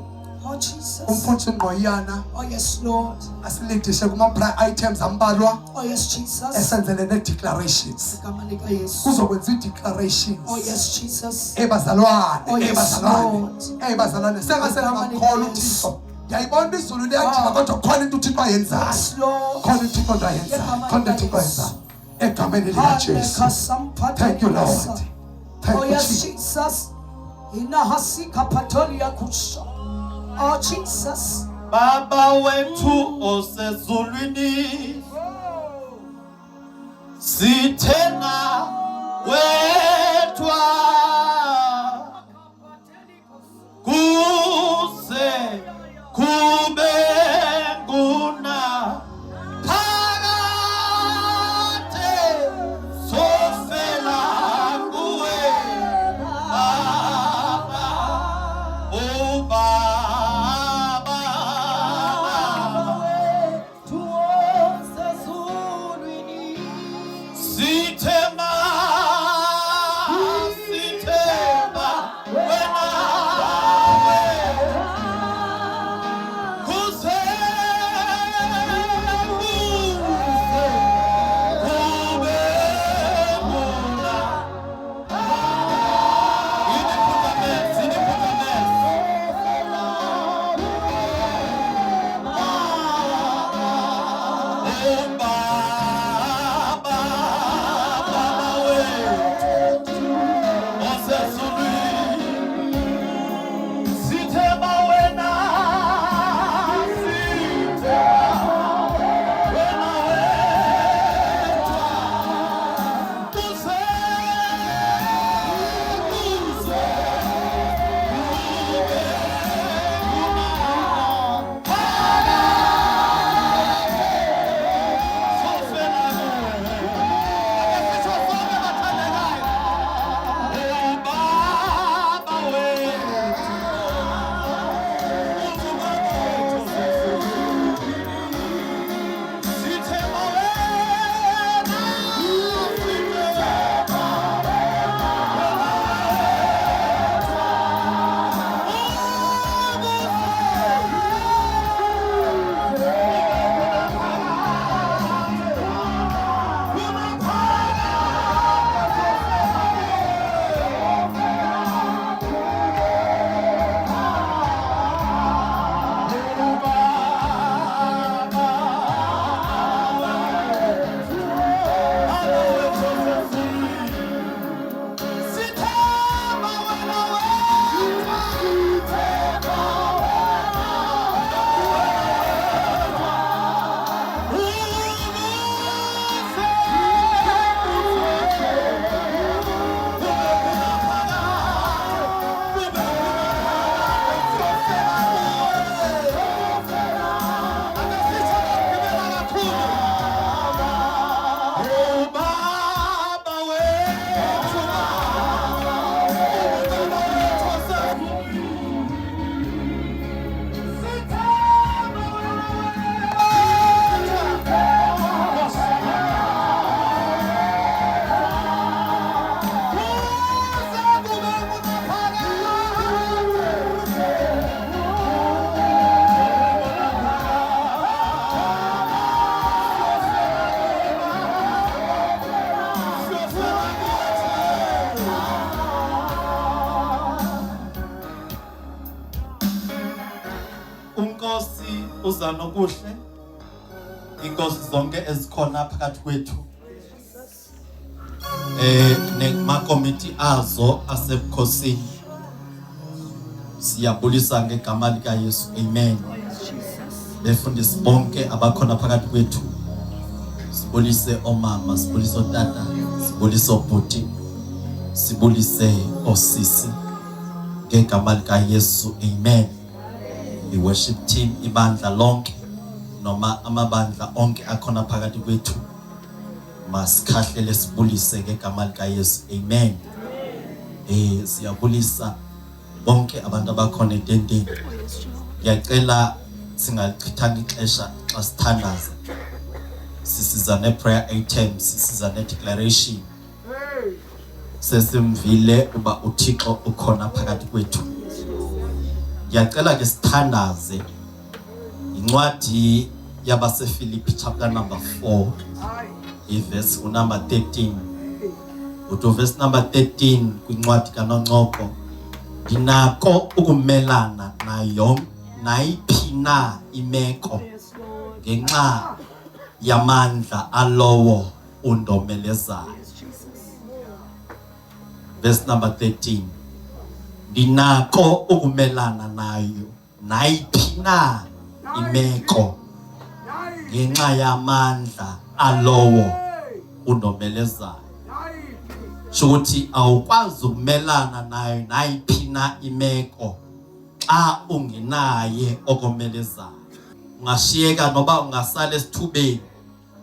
Oh, Jesus. Umfuthu ngoyana. Oh, yes, Lord. Asilidishe kuma prayer items ambalwa. Oh, yes, Jesus. Esenzele ne declarations. Kamalika Yesu. Kuzokwenza declarations. Oh, yes, Jesus. Ebazalwane, Oh, yes, Lord. ebazalwane. Sengasela ngakholwa uThixo. Yayibona izulu liyajika kodwa khona into uThixo ayenzayo. Yes, Lord. Khona uThixo ayenzayo. Khona uThixo ayenzayo. Egameni likaJesu. Thank you, Lord. Thank Oh, you, yes, Jesus. Jesus. Inahasika patolia kusha. Oh, Jesus. Baba wethu osezulwini, sithena wedwa kuze kube nguna phakade sofela kuwe Baba, oh Baba, sithema wena Inkosi uZanokuhle, inkosi zonke ezikhona phakathi kwethu. Nema committee azo asebukhosini. Siyabulisa ngegama lika Yesu. Amen. Befundisi bonke abakhona phakathi kwethu. Sibulise omama, sibulise otata, sibulise obhuti, sibulise osisi ngegama lika Yesu. Amen. The worship team ibandla lonke noma amabandla onke akhona phakathi kwethu masikhahlele sibulise ngegama lika Yesu. Amen. Siyabulisa bonke abantu abakhona etenteni. Ngiyacela singalichithani ixesha xa sithandaza. Sisiza ne prayer items, sisiza ne declaration. Sesimvile uba uThixo ukhona phakathi kwethu. Ngiyacela ke sithandaze incwadi yabaseFilipi chapter number 4 verse number 13. Uto verse number 13 kwincwadi kaNonqoko. Dinako ukumelana nayo nayiphi na imeko ngenxa yamandla alowo undomelezayo. Verse number 13. Dinako ukumelana nayo nayiphi na imeko ngenxa yamandla alowo undomelezayo. Shukuthi awukwazi ukumelana nayo nayiphi na imeko xa ungenaye okomelezayo. Ungashiyeka noba ungasala esithubeni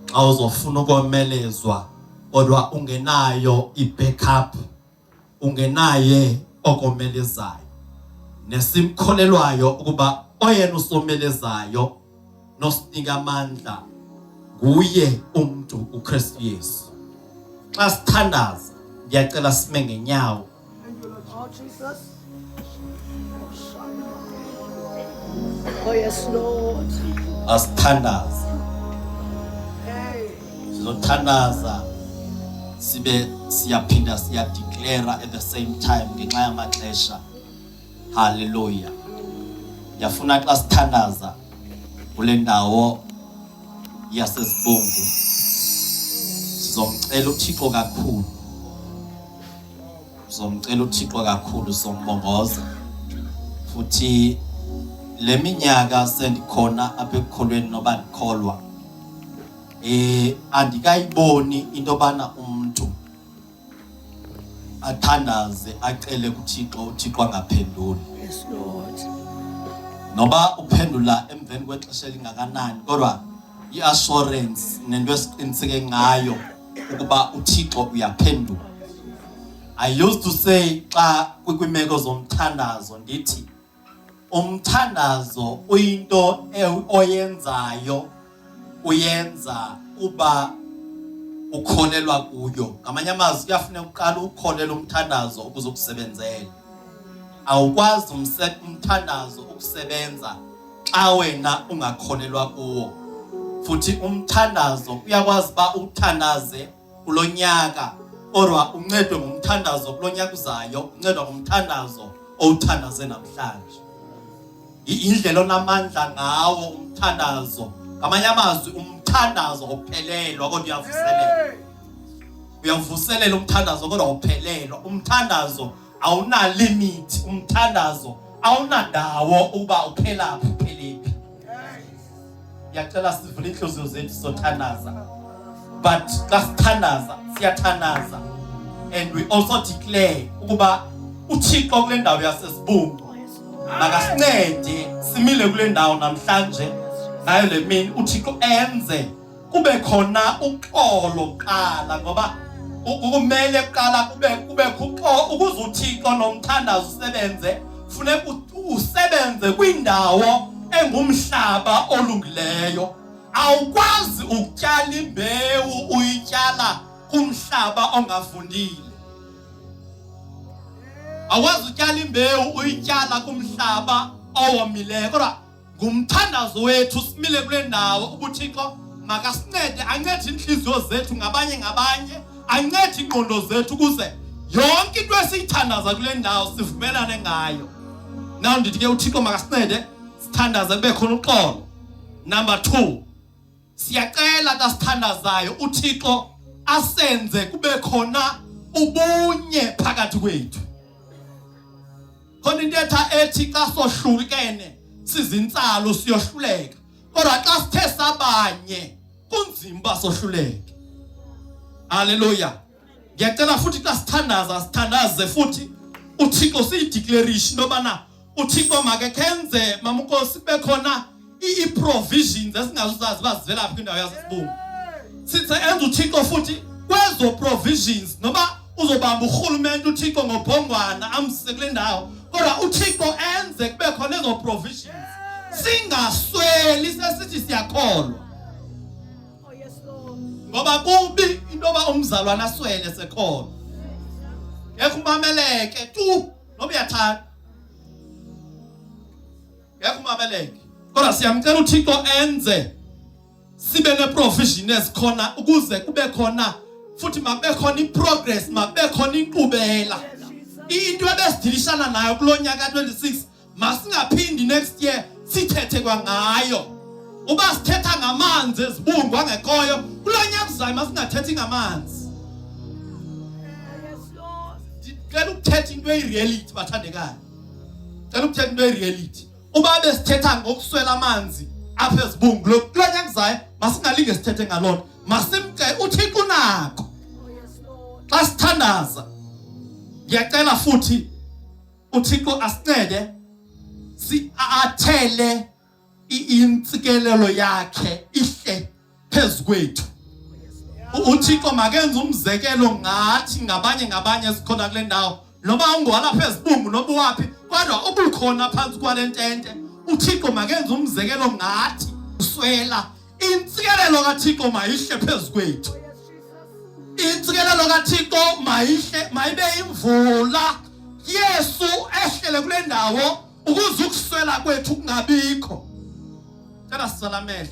xa uzofuna ukomelezwa kodwa ungenayo i-backup, ungenaye okomelezayo. Nesimkholelwayo ukuba oyena usomelezayo nosinika amandla nguye umuntu uKristu Yesu. Xa sithandaza ngiyacela sime ngenyawo. Oh yes, Lord. Asithandaza. Sizothandaza sibe siyaphinda siyadeclare at the same time ngenxa yamaxesha. Hallelujah. Yafuna xa sithandaza kule ndawo yasesibungu sizomcela uThixo kakhulu. Sizomcela uThixo kakhulu, sombongoza. Futhi le minyaka sendikhona apha ekukholweni noba ndikholwa andikayiboni into bana umuntu athandaze acele kuThixo uThixo angaphenduli. Yes, Lord. Noba uphendula emveni kwexesha elingakanani kodwa iassurance nento esiqiniseke ngayo ukuba uThixo uyaphendula. I used to say xa kwimeko zomthandazo ndithi umthandazo uyinto oyenzayo uyenza kuba ukholelwa kuyo. Ngamanye amazwi kuyafuneka uqala ukholelwa umthandazo ukuze ukusebenzele. Awukwazi umthandazo ukusebenza xa wena ungakholelwa kuwo. Futhi umthandazo uyakwazi ba uthandaze kulonyaka kodwa uncedwe ngumthandazo kulonyaka uzayo, uncedwa ngumthandazo owuthandaze namhlanje. Indlela onamandla ngawo umthandazo. Ngamanye amazwi umthandazo ophelelwa kodwa uyavuselela. Uyavuselela umthandazo kodwa uphelelwa. Umthandazo awuna limit, umthandazo awunandawo uba uphela uphelephi. Ngiyacela sivule inhliziyo zethu sothandaza. But xa sithandaza siyathandaza and we also declare ukuba uThixo kule ndawo yasesibungu makasincede simile kule ndawo namhlanje nayo le mini uThixo enze kube khona uxolo qala ngoba ukumele qala kube uxolo ukuze uThixo nomthandazo usebenze. Funeka usebenze kwindawo engumhlaba olungileyo. Awukwazi ukutyala imbewu uyityala kumhlaba ongafundile. Awukwazi ukutyala imbewu uyityala kumhlaba owomileyo. Kodwa ngumthandazo wethu simile kule ndawo ubuThixo makasincede, ancede inhliziyo zethu ngabanye ancede ingqondo zethu ukuze yonke into esiyithandaza kule ndawo sivumelane ngayo. Now ndithi ke uThixo makasincede sithandaze kube khona uxolo. Number 2, siyacela xa sithandazayo uThixo asenze kube khona ubunye phakathi kwethu. Khona into ethi xa sohlukene sizintsalo siyohluleka. Kodwa xa sithe sabanye kunzima basohluleke. Hallelujah. Ngiyacela futhi xa sithandaze futhi uThixo siyideclaration nobana uThixo make kenze mamukosi kube khona i-provisions esingazazi bazivela phi indawo yasibungu. Sithi enza uThixo futhi kwezo provisions noba uzobamba uhulumeni uThixo ngobhongwana amsise kule ndawo. Kodwa uThixo enze kube khona ezo provisions. Singasweli sesithi siyakholwa. Ngoba kubi intoba umzalwana aswele sekholwa. Ngeke umameleke tu noba uyathanda. Ngeke umameleke. Kodwa siyamcela uThixo enze sibe neprovision esikhona ukuze kube khona futhi makube khona iprogress, makube khona inkqubela. Into ebesidilishana nayo kulonyaka 26 masingaphindi next year sithethe kwangayo. Uba sithetha ngamanzi ezibungu angekhoyo kulonyaka uzayo masingathethi ngamanzi. Ngicela ukuthetha into eyireality bathandekayo. Ngicela ukuthetha into eyireality. Uba besithetha ngokuswela amanzi apha ezibungu kulonyaka uzayo masingalinge sithethe ngalona. Masimcele uThixo unakho. Xa sithandaza ngiyacela futhi uThixo asincede athele intsikelelo yakhe ihle phezukwethu. uThixo makenze umzekelo ngathi ngabanye sikhona kule ndawo noma ungowalapha ezibungu noba wapi kodwa ubukhona phansi kwalentente. uThixo makenze umzekelo ngathi uswela intsikelelo kaThixo mayihle phezukwethu. Intsikelelo kaThixo mayibe imvula Yesu ehlele kule ndawo ukuze ukuswela kwethu kungabikho. Cela sisalamele.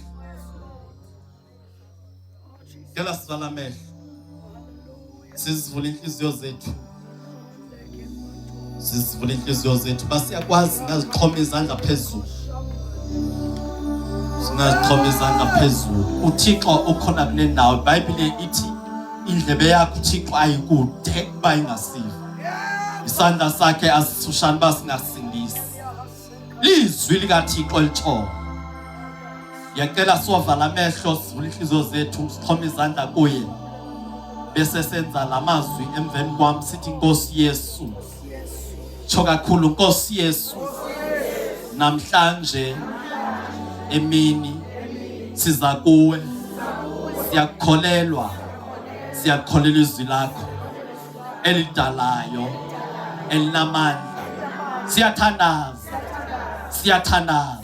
Cela sisalamele. Sizivule inhliziyo zethu. Sizivule inhliziyo zethu. Basiyakwazi ngazixhoma izandla phezulu. Singazixhoma izandla phezulu. uThixo ukhona kule ndawo. iBhayibheli ithi indlebe yakho uThixo ayikude kuba ingasiva. Isandla sakhe asisushana basingasindisi. Lizwi likaThixo licho. Ngiyacela siwavala amehlo sivule inhliziyo zethu sixhoma izandla kuye. Bese senza lamazwi emveni kwami sithi Nkosi Yesu. Cho kakhulu Nkosi Yesu. Namhlanje emini siza kuwe. Siyakholelwa. Siyakholela izwi lakho elidalayo elinamandla. Siyathandaza. Siyathandaza.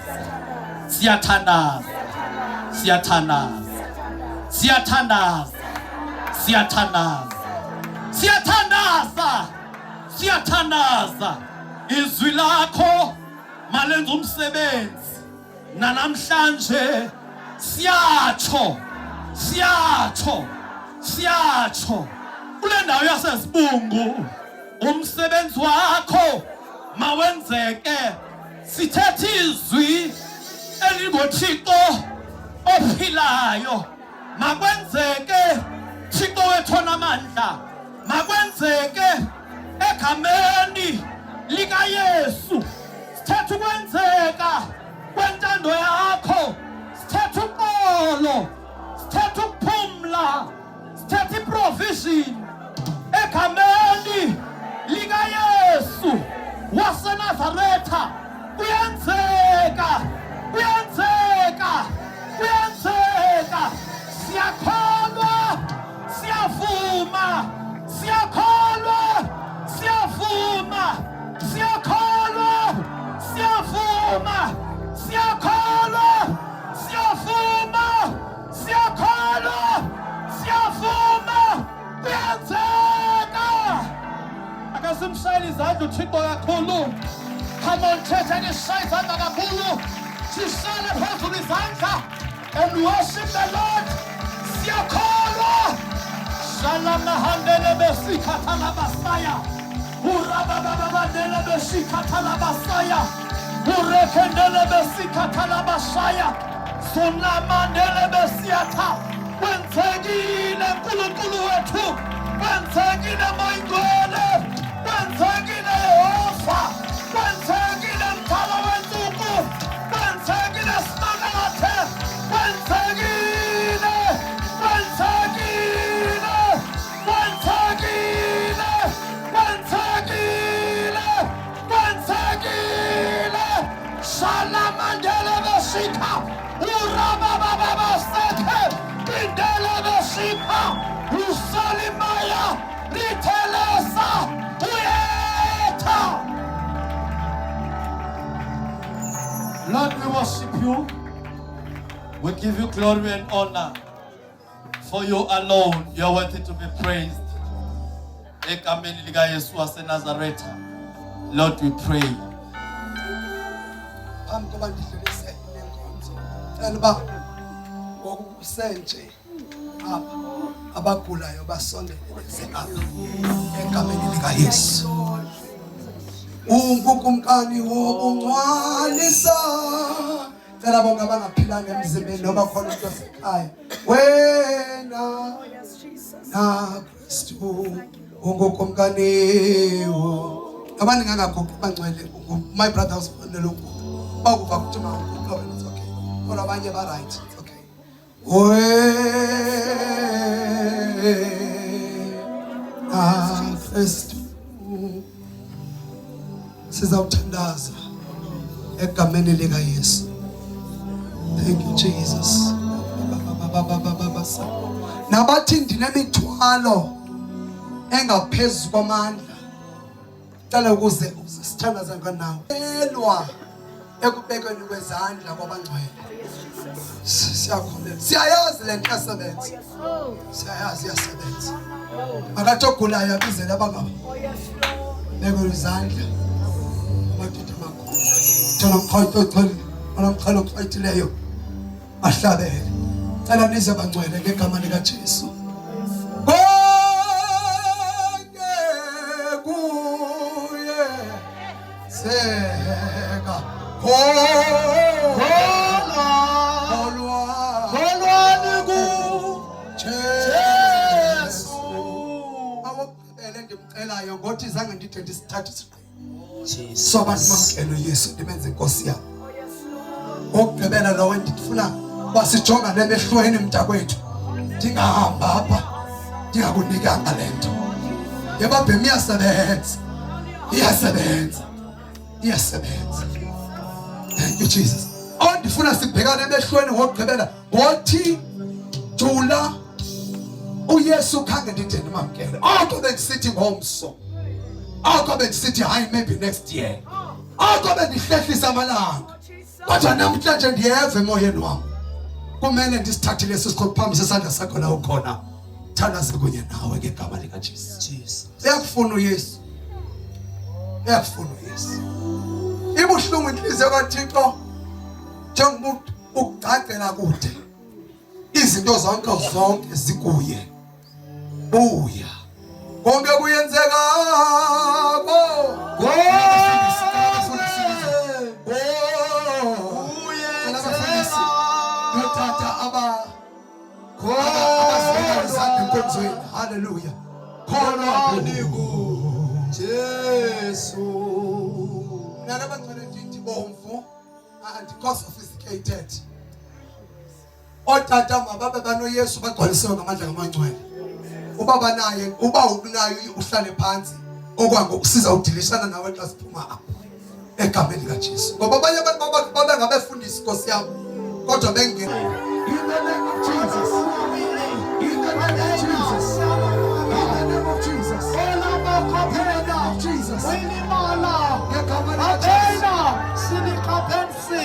Siyathandaza. Siyathandaza. Siyathandaza. Siyathandaza. Siyathandaza. Siyathandaza. Izwi lakho malenza umsebenzi. Namhlanje siyatsho. Siyatsho. Siyatsho. Kule ndawo yasezibungu umsebenzi wakho mawenzeke. Sithethe izwi elingoThixo ophilayo. Makwenzeke Thixo wethu onamandla. Makwenzeke egameni likaYesu. Sithethe ukwenzeka kwentando yakho. Sithethe uxolo. Sithethe ukuphumla. Sithethe provision egameni likaYesu waseNazaretha. Kuyenzeka. Kuyenzeka. Kuyenzeka. Siyakholwa. Siyavuma. Siyakholwa. Siyavuma. Siyakholwa. Siyavuma. Siyakholwa. Siyavuma. Siyakholwa. Siyavuma. Kuyenzeka. Akasimshayela izandla uThixo kakhulu. Come on, church, and shine izandla kakhulu. Sishayele phezulu izandla and worship the Lord. Siyakholwa. Shalom nahandele besikhathala basaya. Urababababandele besikhathala basaya. urekendele besikathala basaya sunamandele besiata wenzekile nkulunkulu wethu wenzekile moyingcwele wenzekile Yehova wenzekile mthala wensuku wenzekile simakathe wenzekile wenzekile wenzekile wenzekile wenzekile salamandele besika urabababa sethe indele besika usalimaya ritelesa uyeta. Lord, we worship you. We give you glory and honor. For you alone, you are worthy to be praised. Egameni lika Yesu waseNazaretha. Lord, we pray. Phambi koba ndidlulise inkonzo, cela uba ngokusenje apha abagulayo basondele beze apha egameni lika Yesu. Ungukumkani wobungcwalisa, cela bonke abangaphilanga emzimbeni noba khona umuntu osekhaya, wena na Kristu ungukumkaniwo. Abantu ngangagugqa bangcwele, my brother was fonela ukuba bakuva ukuthi mawugugqa wena, it's okay. Kodwa abanye ba right, it's okay. Wena Kristu sizawuthandaza egameni lika Yesu. Thank you Jesus. Nabathi ndinemithwalo engaphezu kwamandla, cela ukuze sithandaze nganawe. Elwa ekubekweni kwezandla kwabangcwele. Siyakholwa. Siyayazi le nto yasebenza. Siyayazi yasebenza. Makathi ogulayo abizele abangaba. Beke izandla. Madoda makho. Thona mkhayitho onamkhalo oqayithileyo. Ahlabele. Cela nize bangcwele ngegama lika Jesu. Seka holwani ku Jesu. Awuqhubele ndimcelayo ngothi zange ndithe ndisithathe isiqhelo. Soba simamkelo Yesu ndimenze inkosi yakho. Okugqibela lo ndifuna wasijonga nemehlweni mntakwethu. Ndingahamba apha ndingakunikanga lento. Yeba bhemi yasebenza. Iyasebenza. Iyasebenza. Thank you Jesus. Ondifuna sibhekane emehlweni ngokugqibela ngothi jula uYesu khange ndide ndimamkele. Akho bendisithi ngomso. Akho bendisithi hayi maybe next year. Akho bendihlehlisa amalanga. Kodwa namhlanje ndiyeva emoyeni wami. Kumele ndisithathe leso sikhophambi sesandla sakho la ukhona. Thandaze kunye nawe ngegama lika Jesu. Jesus. Uyakufuna uYesu. Uyakufuna uYesu. Ibuhlungu inhliziyo kaThixo njengoba ukugcagcela kude. Izinto zonke zikuye. Buya. Konke kuyenzeka hallelujah. Jesu. Nalabangcwele ndithi bomvu and sophisticated. Otata mababe banoYesu bagcwalisiwe ngamandla kamangcwele. Ubaba naye uba ukunayo uhlale phansi okwangokusiza udilishana nawe xa siphuma apha egameni lika Jesu. Ngoba abanye abantu babe ngabefundisi Nkosi yami kodwa bengena. In the name of Jesus. In the name of Jesus. In the name of Jesus. Jesus. Winimala. Abena. Sinikapensi.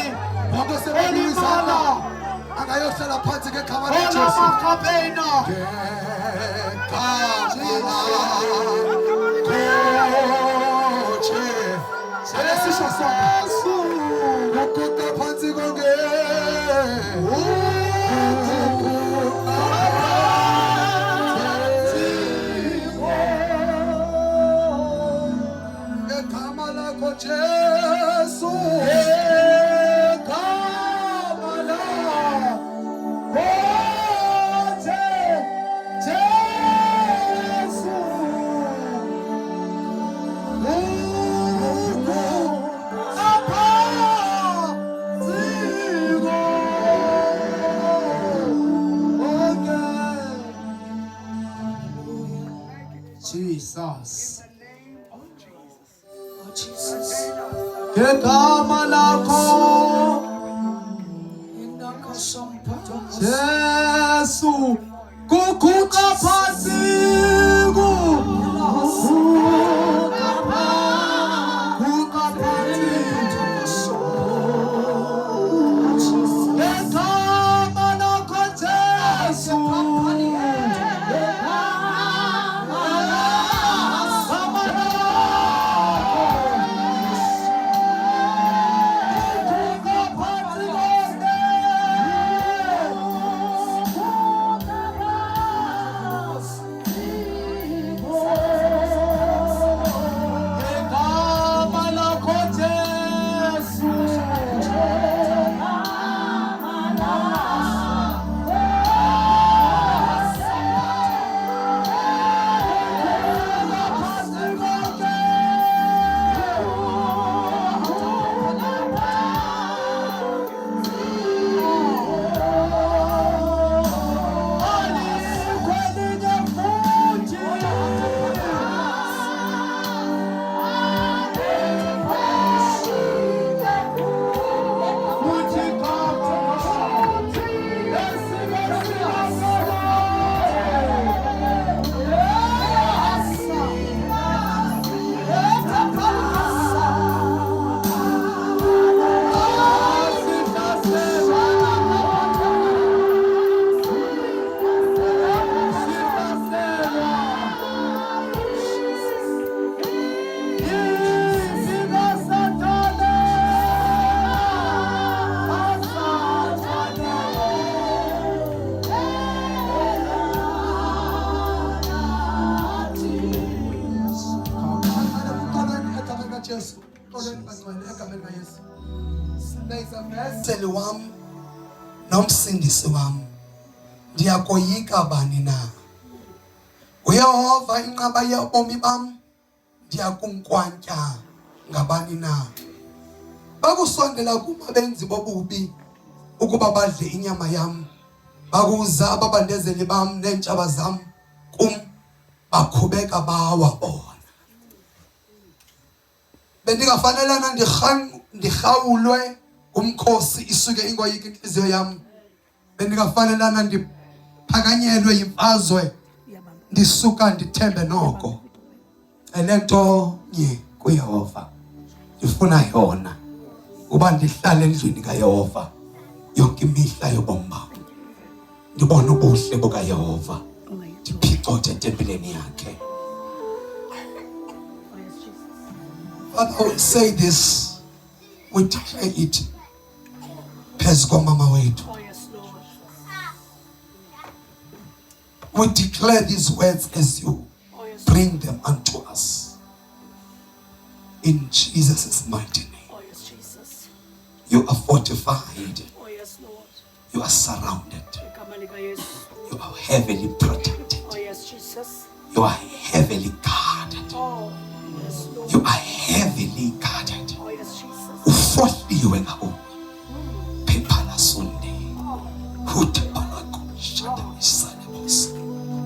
Winimala. Angayohlala phansi ngegama likaJesu. Abena. Selesisho sakho. Ukuqe phansi konke. Ngegama lakho Jesu. Jesus. Oh, Jesus. Ngegama lakho Jesu kuguqa phansi Umtheli wami nomsindisi wami ndiyakoyika bani na. uYehova inqaba yobomi bam ndiyakunkwantya ngabani na. Bakusondela kuma benzi bobubi ukuba badle inyama yam, bakuza ababandezeli bam neentshaba zam kum bakhubeka bawa bona. Bendingafanelana ndirhawulwe umkhosi isuke ingoyika inhliziyo yam. Bendingafanelana ndiphakanyelwe yimfazwe ndisuka ndithembe noko. Enento nye kuYehova ndifuna yona uba ndihlale endlwini kaYehova yonke imihla yobomi bam, ndibone ubuhle bukaYehova, ndiphicothe etempileni yakhe. Father, I will say this, we declare it. Phezu komama wethu. We declare these words as you bring them unto us. In Jesus' mighty name. You are fortified. You are surrounded. You are heavily protected. You are heavily guarded. You are heavily guarded. Ufoliwe ngawo. Pepala Sunday. Hutapala kushada misane bosi.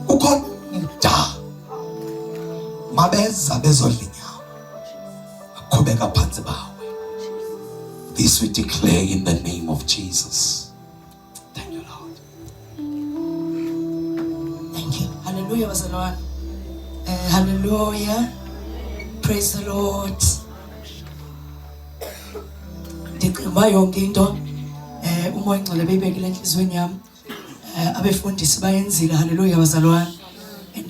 Ukonda. Mabeza bezolinya. Akubeka phansi bawe. This we declare in the name of Jesus. Thank you, Lord. Thank you. Hallelujah, Lord. Hallelujah. Praise the Lord. Ndiqimba yonke into umoya ngcwele beyibekile enhlizweni yami. Abefundisi bayenzile. Hallelujah, bazalwane.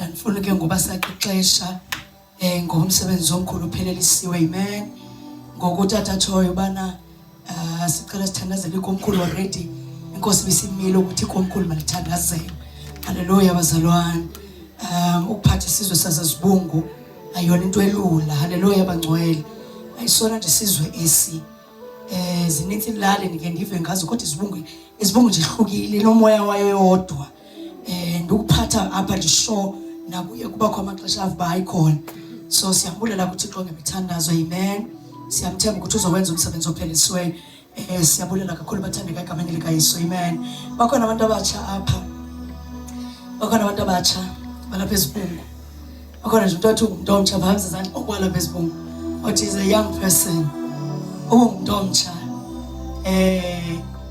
Andifuna ke ngoba saxexesha ngomsebenzi omkhulu uphelelisiwe. Amen. Ngokuthatha Thoyo bana sicela sithandazele ikomkhulu already. Inkosi bisimile ukuthi ikomkhulu malithandazele. Hallelujah, bazalwane. Ukuphatha isizwe sazazibungu ayona into elula. Hallelujah, bangcwele. Ayisona nje isizwe esi. Zininzi ilale ngike ndive ngazo kodwa izibungu nje ihlukile nomoya wayo yodwa. Ndikuphatha apha nje sure nakuye kuba khona amaxesha avuba ayikhona. So siyabulela kuThixo ngemithandazo. Amen. Siyamthemba ukuthi uzowenza umsebenzi ophelelisiweyo. Siyabulela kakhulu bathandeka egameni lika Yesu. Amen. Bakhona abantu abatsha apha. Bakhona abantu abatsha balapha ezibungu. akhona nje umuntu othi umuntu omtsha phambi zani okwala Facebook what is a young person umuntu omtsha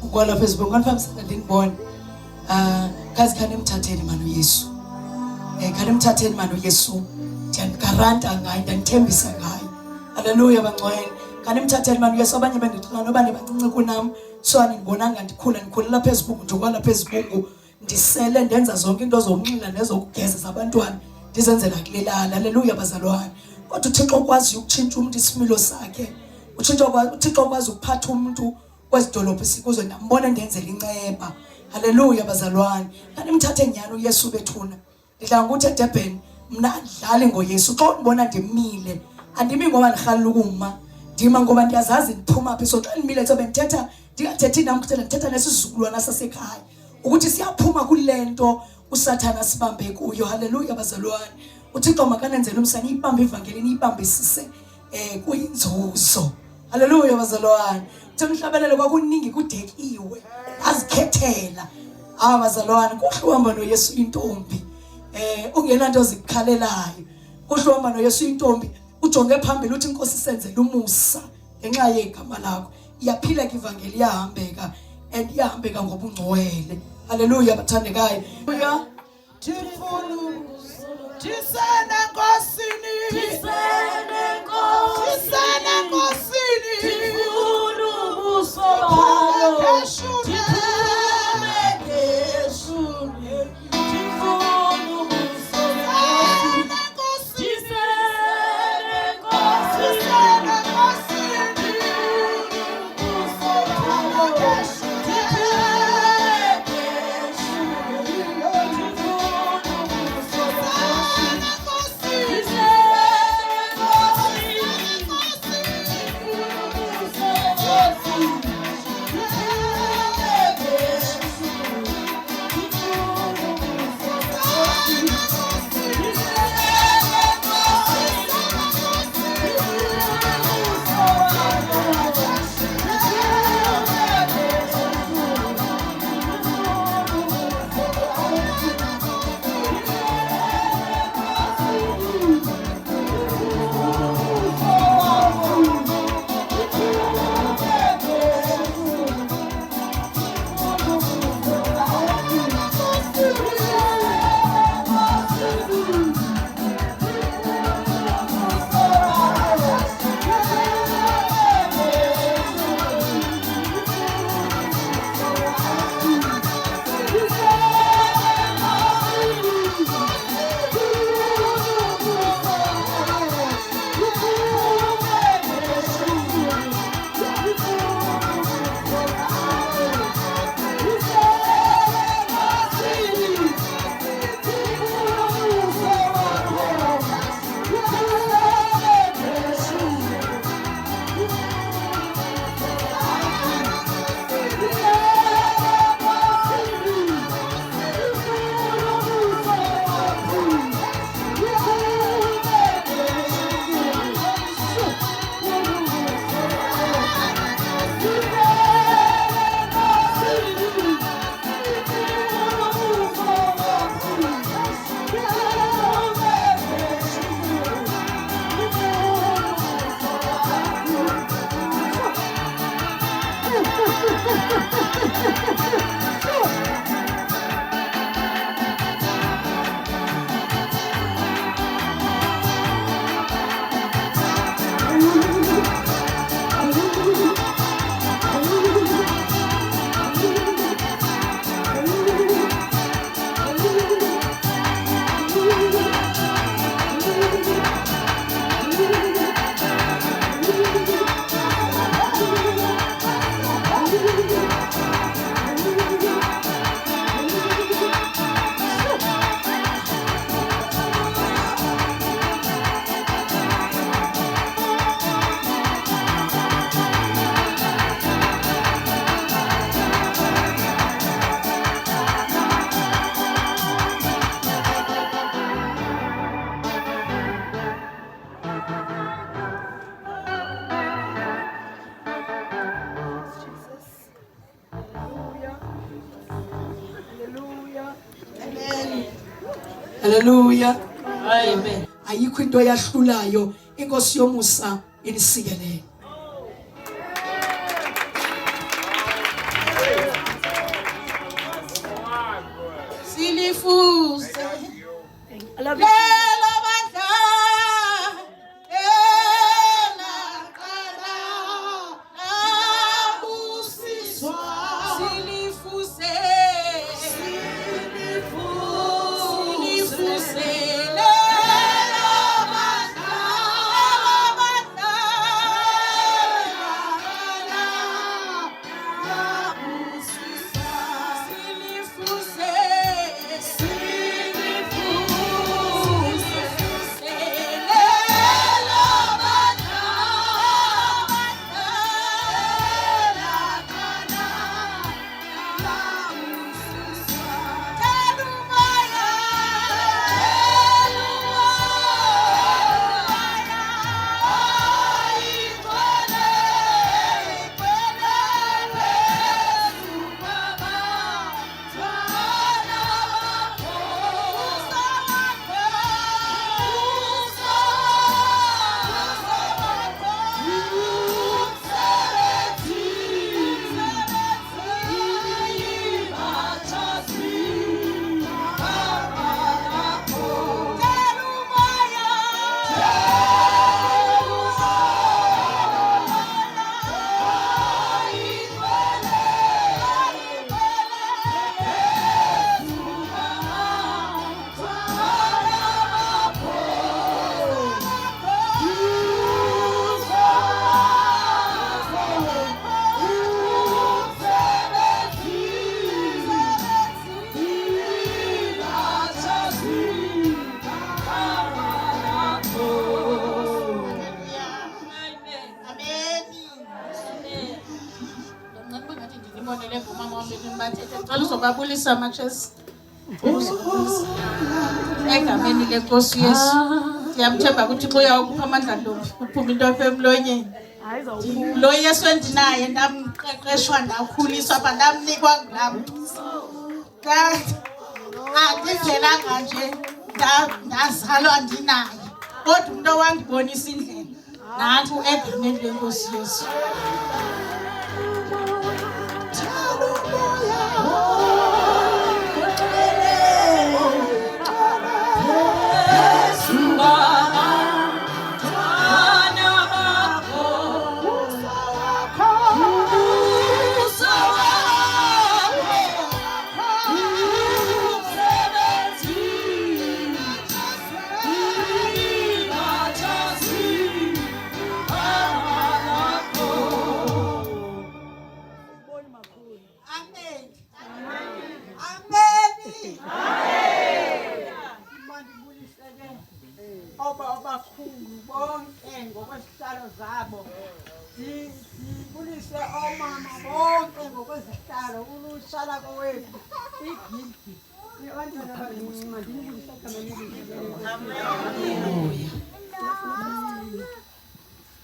ukwala Facebook kanifambi ngindibona kazi khane emthatheni manje uYesu khane emthatheni manje uYesu ndiyagaranta ngaye ndithembisa ngaye haleluya bangcwele khane emthatheni manje uYesu abanye bendiqala nobani bancinci kunami so andibonanga ndikhulela Facebook nje okwala Facebook ndisele ndenza zonke into zomnxila nezokugeza zabantwana ndizenzela kulelala haleluya bazalwane kodwa uThixo ukwazi ukutshintsha umuntu isimilo sakhe uThixo ukwazi ukuphatha umuntu kwezidolophu sikuzo ndambona ndenzela inceba haleluya bazalwane kanti imthathe nyana uYesu bethuna ndidla ukuthi eDurban mina adlali ngoYesu xa ngibona ndimile andimi ngoba ndihalela ukuma ndima ngoba ndiyazazi ndiphuma phi so xa ndimile tsobe ndithetha ndingathethi namkutela ndithetha nesizukulwana sasekhaya ukuthi siyaphuma kulento usathana sibambe kuyo haleluya bazalwane uThixo makanenzele umsana ibambe evangelini ibambisise kuyinzuzo haleluya bazalwane Temhlabelelo kwakuningi kudekiwe azikhethela abazalwane kuhluhamba noYesu intombi ungenanto zikukhalelayo kuhluhamba noYesu intombi ujonge phambili uthi inkosi senzele umusa ngenxa yegama lakho iyaphila ivangeli iyahambeka and iyahambeka ngobungcwele haleluya bathandekayo uya Tifunu Tisana Gosini Tifunu Musobalo Tifunu Hallelujah. Amen. ayikho into yahlulayo. Inkosi yomusa inisikelele. Silifuze babulisa matches. Egameni lenkosi Yesu. Siyamthemba ukuthi buya ukupha amandla ntombi. Uphuma into efemlonyeni. Lo Yesu endinaye ndamqeqeshwa ndakhuliswa bandamnikwa ngami. Andidlelanga nje ndazalwa ndinaye. Kodwa umuntu owangibonisa indlela. Nanku egameni lenkosi Yesu. Sibulise omama bonke ngokwezihlalo ulushala kowethu igildi abantwana abancane ndibulise egameni likaJesu.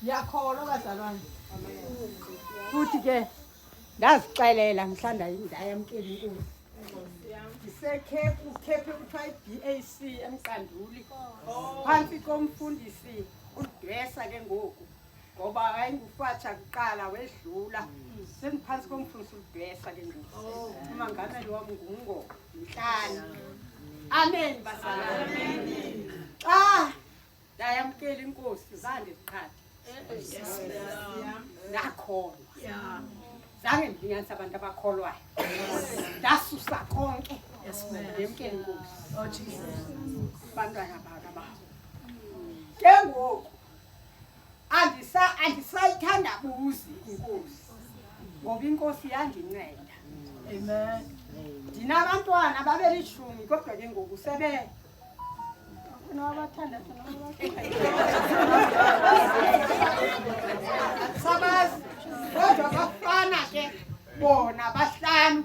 Yakholwa bazalwane. Futhi ke ndazixelela mhlanda ndayamkela inkosi. Ndisekhephu kuthiwa iBAC eMqanduli. Phansi komfundisi udresa ke ngoku. Ngoba ayingufatsha kuqala wedlula sengiphansi komfundisi udresa ke ngoku. Umangameli wami nguNgo Mhlana. Amen bazalwane. Amen. Ndayamkela inkosi zande ziqhathe. Nakholwa. Zange ndinyanisa abantu abakholwayo. Ndasusa konke. Ndemkela inkosi. Bantwana baba. Ke ngoku andisayithanda buzi inkosi. Ngoba inkosi yandinceda. Amen. Ndinabantwana babelishumi kodwa ke ngoku sebe nabathanda sabazi kodwa bafana ke bona bahlanu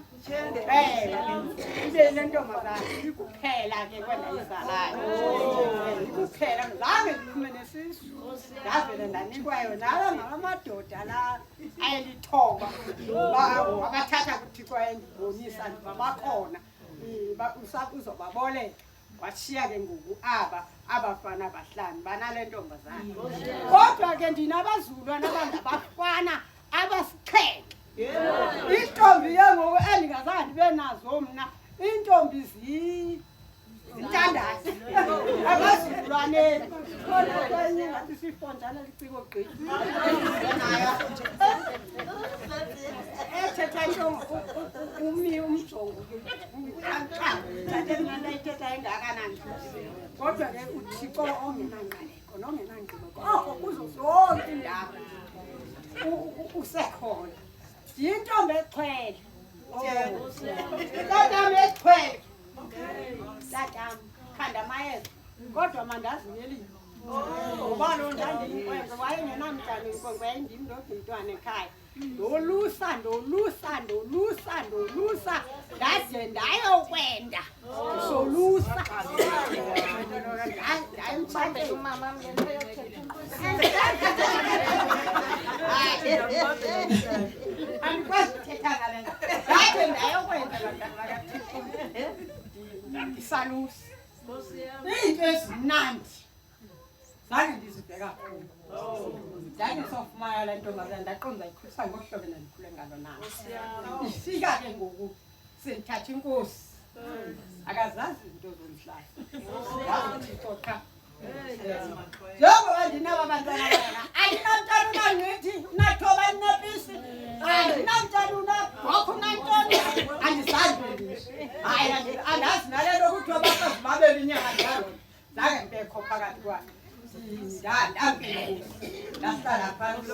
ibe lentombazane ikuphela ke kwena izalayo ikuphela zange ngiphume nesisu ndavele ndanikwa yona ngamadoda la ayelithoba abathatha kuthi kwayendibonisa bakhona uzobaboleka washiya ke ngoku abafana abahlanu banale ntombazana kodwa ke ndinabazulwana abangabafana abasiqhele intombi yengoku endingazange ndibe nazo mna intombi zintandathu abazulwaneni kodwa kwenye ngathi sifonjana liciko gqithi ethetha into umi umjongo ithetha engakanani kodwa ke uthixo ongenanqaleko nongenangqibeko oko kuzo zonke iindawo usekhona yintombi exhwele tatam exhwele tatam khanda amayeza kodwa mandaziyelile ngoba lo ndandiyinkwenkwe wayengenamntana inkwenkwe yayindim ndodwa ekhaya ndolusa ndade ndayokwenda solusa ndayimtshapela umama mngento yothetha andikwazi uthetha ngale nto ndade ndayokwenda ndisalusa iinto ezimnandi zange ndizibheka khulu ndandisofumana le ntombazana ndaqonda ikhulisa ngohlobo endandikhule ngalo nayo ifika ke ngoku sendithatha inkosi akazazi izinto zomhlaba yathixo qha njengoba ndinabo abantwana bana andinamntana unangithi unathoba ninepisi andinamntana unabhokho unantoni andizange ndisho hayi andazi nale nto kuthiwa abafazi babeli inyanga njalo zange ndibekho phakathi kwakhe ndahlala phantsi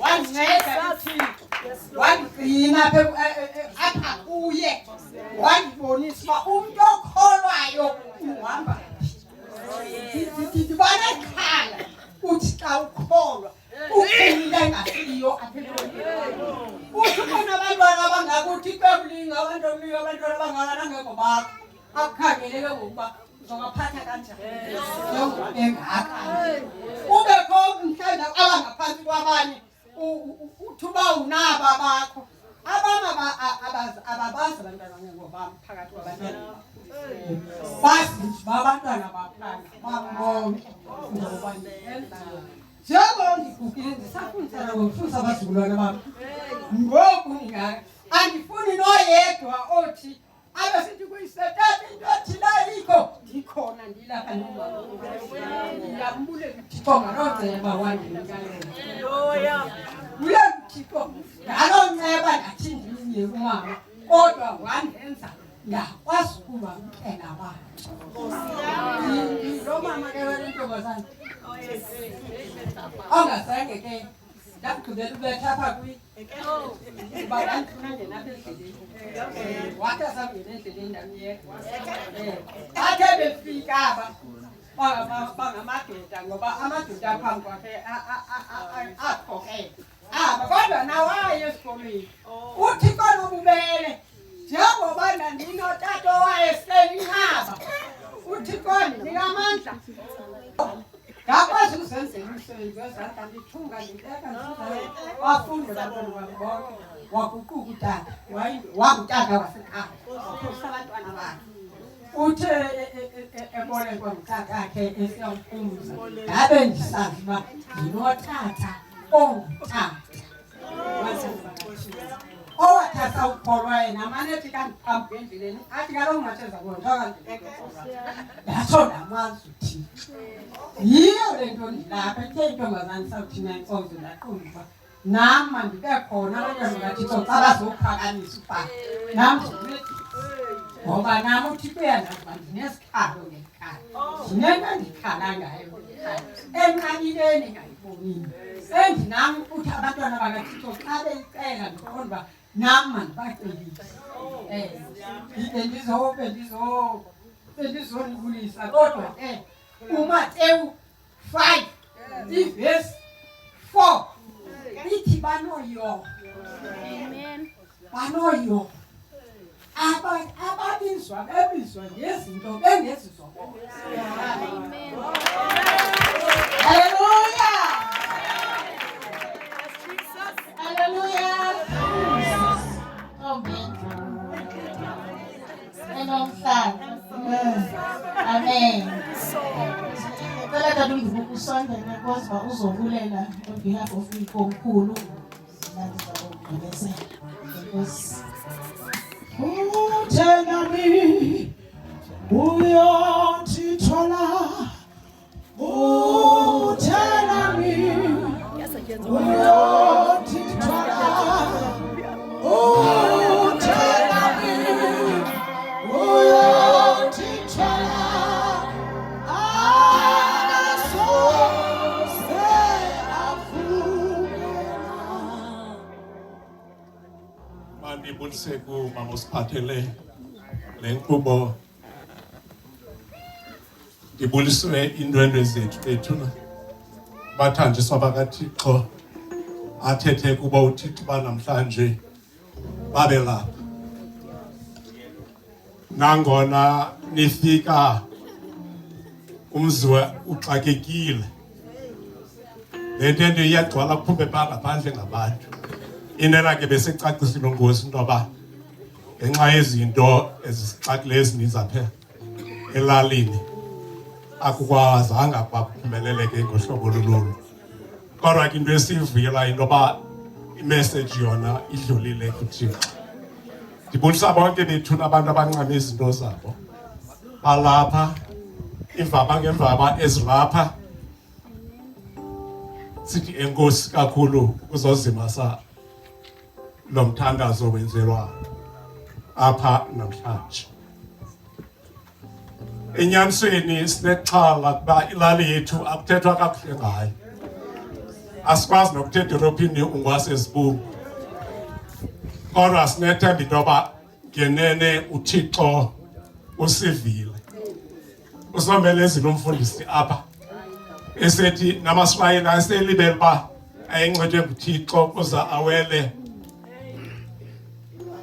wandinceda uthixo wandigcina apha kuye wandibonisa uba umntu okholwayo uhamba ndibona ekhala uthi xa ukholwa ukhulile engasiyo apha uthi khona abantwana abangakuthi bebulinga abantwana abangakanangekho bakho akukhangeleke ngokuba uzongaphatha kanjani njengoba bengaka ubekho mhlawumbe abangaphansi kwabanye uthi uba unaba bakho ababazi abantwana ngengobam phakathi kwabantwana bazi babantwana baphana babonke ngoba njengoba ndigugile ndisafundisana ngokufundisa abazukulwana bam ngoku ndingaka andifuni noyedwa othi abe sithi kuyisetata into ethilayikho ndikhona ndilapha ndiyambulela uthixo ngaloo nceba wandinikaleyo bulela uthixo ngaloo nceba ndathi ndinye umama kodwa wandenza ndakwazi ukubamkela abantu lo mama ke wena ntombazana ongazange ke ndakugqibela ubetha apha kuyi uba ndandifuna ngenapha endleleni wathi asangena endleleni ndamyeka bathe befika aba bangamadoda ngoba amadoda aphambi kwakhe akhokele aba kodwa nawo aye esikolweni uthixo nobubele njengoba ndandinotata owayeselinqaba uthixo ndinika amandla ngakwazi ukuzenzela umsebenzi wezandla ndithunga ndibeka wafunde bantwana bam bonke waguquka utata wangutata wasekhaya wakhohlisa abantwana bakhe uthe ebolekwa ngutatakhe esiyamphumuza ngabe ndisazi uba ndinotata ongutata owathatha ukholwa yena amane ethi kandiphambi endleleni athi kaloku ngatsheza kontoka ndatsho ndamazi uthixo yiyo le nto ndilapha ethe intombazane sawuthina inkonzo ndaqonda uba nam mandibe khona abantwana bakathixo xa bazophakamisa uba nam ndincedise ngoba nam uthixo uyandaziba ndinesikhalo ngekhaya ndinento ndikhala ngayo ngekhaya enqabileni ngayibonile endinam uthi abantwana bakathixo xa beyicela ndiqonda uba nam mandibacelise bendizonibulisa kodwa ke uMateyu 5 ivesi 4 ithi banoyoko banoyoko ababizwa bebizwa ngezinto bengezizobona. Haleluya. Haleluya. Amen. Enomhlanga. Amen. Ngicela tata uNdlubu usondele kodwa uzobulela on behalf of ikomkhulu. Ngizabongeza. Because Tell me, uyotithola. Tell me, uyotithola. Tell me, uyotithola. Mandibulise kumama osiphathele le nkqubo. Ndibuliswe iindwendwe zethu bethuna bathanjiswa bakaThixo athethe kuba uThixo banamhlanje babe lapha. Nangona nifika umzwe uxakekile, le nto iyagcwala kuphume ngaphandle ngabantu. Inena ke besecacisile ngosi into yoba ngenxa yezinto ezisixakileyo ezininzi apha elalini akukwazanga kwaphumeleleke ngohlobo lululu. Kodwa ke into esiyivuyelayo into yoba imessage yona idlulile kuThixo. Ndibulisa bonke bethuna abantu abancame izinto zabo balapha, imvaba ngemvaba ezilapha. Sithi enkosi kakhulu kuzozimasa lo mthandazo wenzelwa apha namhlanje. Enyanisweni sinexhala kuba ilali yethu akuthethwa kakuhle ngayo. Asikwazi nokuthetha edolophini ungwasezibungu. Kodwa sinethemba into yoba ngenene uThixo usivile. Usombelezile umfundisi apha esethi namaswayeli aselibele uba ayencedwe nguThixo kuza awele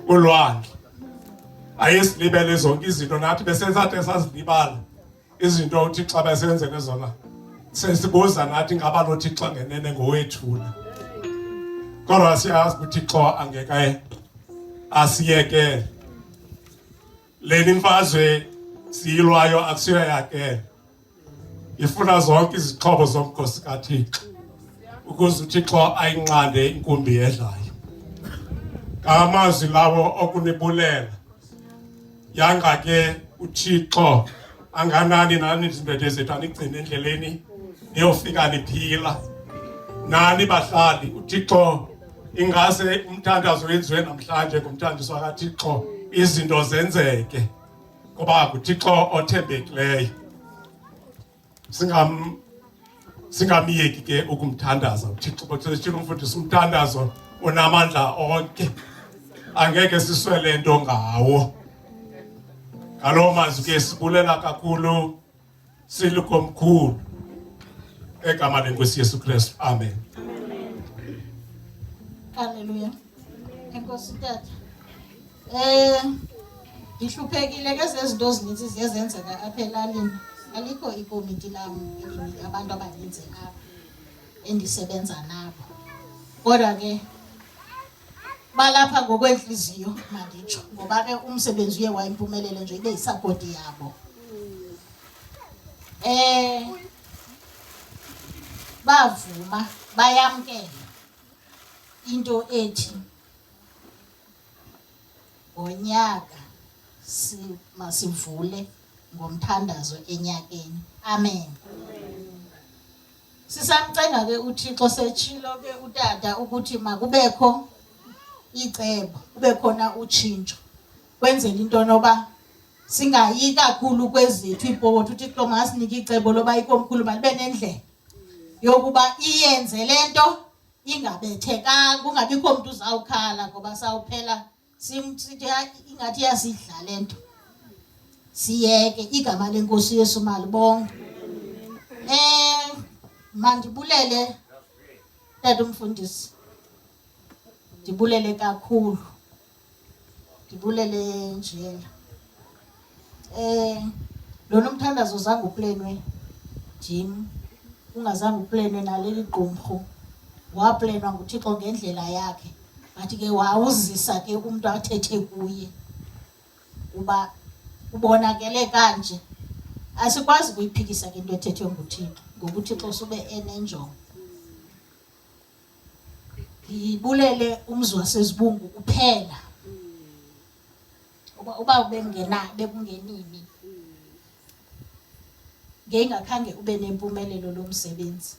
ulwandle. Ayesilibele zonke izinto nathi besesathe sazilibala izinto uThixo abesenzele zona. Sesibuza nathi ngaba lo Thixo ngenene ngowethuna. Kodwa siyazi uThixo angeke asiyekele. Le imfazwe siyilwayo akusiyo yakhe. Ifuna zonke izixhobo zomkhosi kaThixo ukuze uThixo ayinqande inkumbi edlayo. Amazwi lawo okunibulela yanga ke uThixo anganani nani izinto zethu anigcine endleleni niyofika niphila. Nani bahlali uThixo ingase umthandazo wenziwe namhlanje ngumthandiso kaThixo izinto zenzeke ngoba uThixo othembekileyo. Singamiyeki ke ukumthandaza uThixo because sithina umfundisi umthandazo onamandla onke. Angeke siswele nto ngawo. Ngaloo mazwi ke sibulela kakhulu silikomkhulu egama lenkosi Yesu Kristu. Amen. Hallelujah. Enkosi tata. Ngihluphekile ke sezinto ezininzi ziyenzeka apha elalini. Alikho ikomiti lam abantu abaninzi apha endisebenza nabo. Kodwa ke balapha ngokwenhliziyo manditsho ngoba ke umsebenzi uye wayimpumelele nje ibe yisupport yabo. Bavuma bayamkela into ethi ngonyaka masivule ngomthandazo enyakeni. Amen. Sisamcenga ke uThixo setshilo ke utata ukuthi makubekho icebo kube khona utshintsho kwenzela into noba singayi kakhulu kwezethu iPokoto. uThixo masinika icebo loba ikomkhulu malibe nendlela yokuba iyenze lento ingabethekanga kungabikho umuntu uzawukhala ngoba sawuphela simthi ingathi yasidla lento. Siyeke igama lenkosi Yesu malibonke. Mandibulele tata umfundisi. Ndibulele kakhulu. Ndibulele njela. Lona umthandazo zange uplanwe Jim. Ungazange uplanwe naleli qumrhu. Waplanwa nguThixo ngendlela yakhe. Bathi ke wawuzisa ke umuntu athethe kuye. Uba ubonakele kanje asikwazi kuyiphikisa ke into ethethwe nguThixo ngoba uThixo sube enenjongo. Ngibulele umzi wasezibungu kuphela uba bekungenini ngengakhange ube nempumelelo lomsebenzi.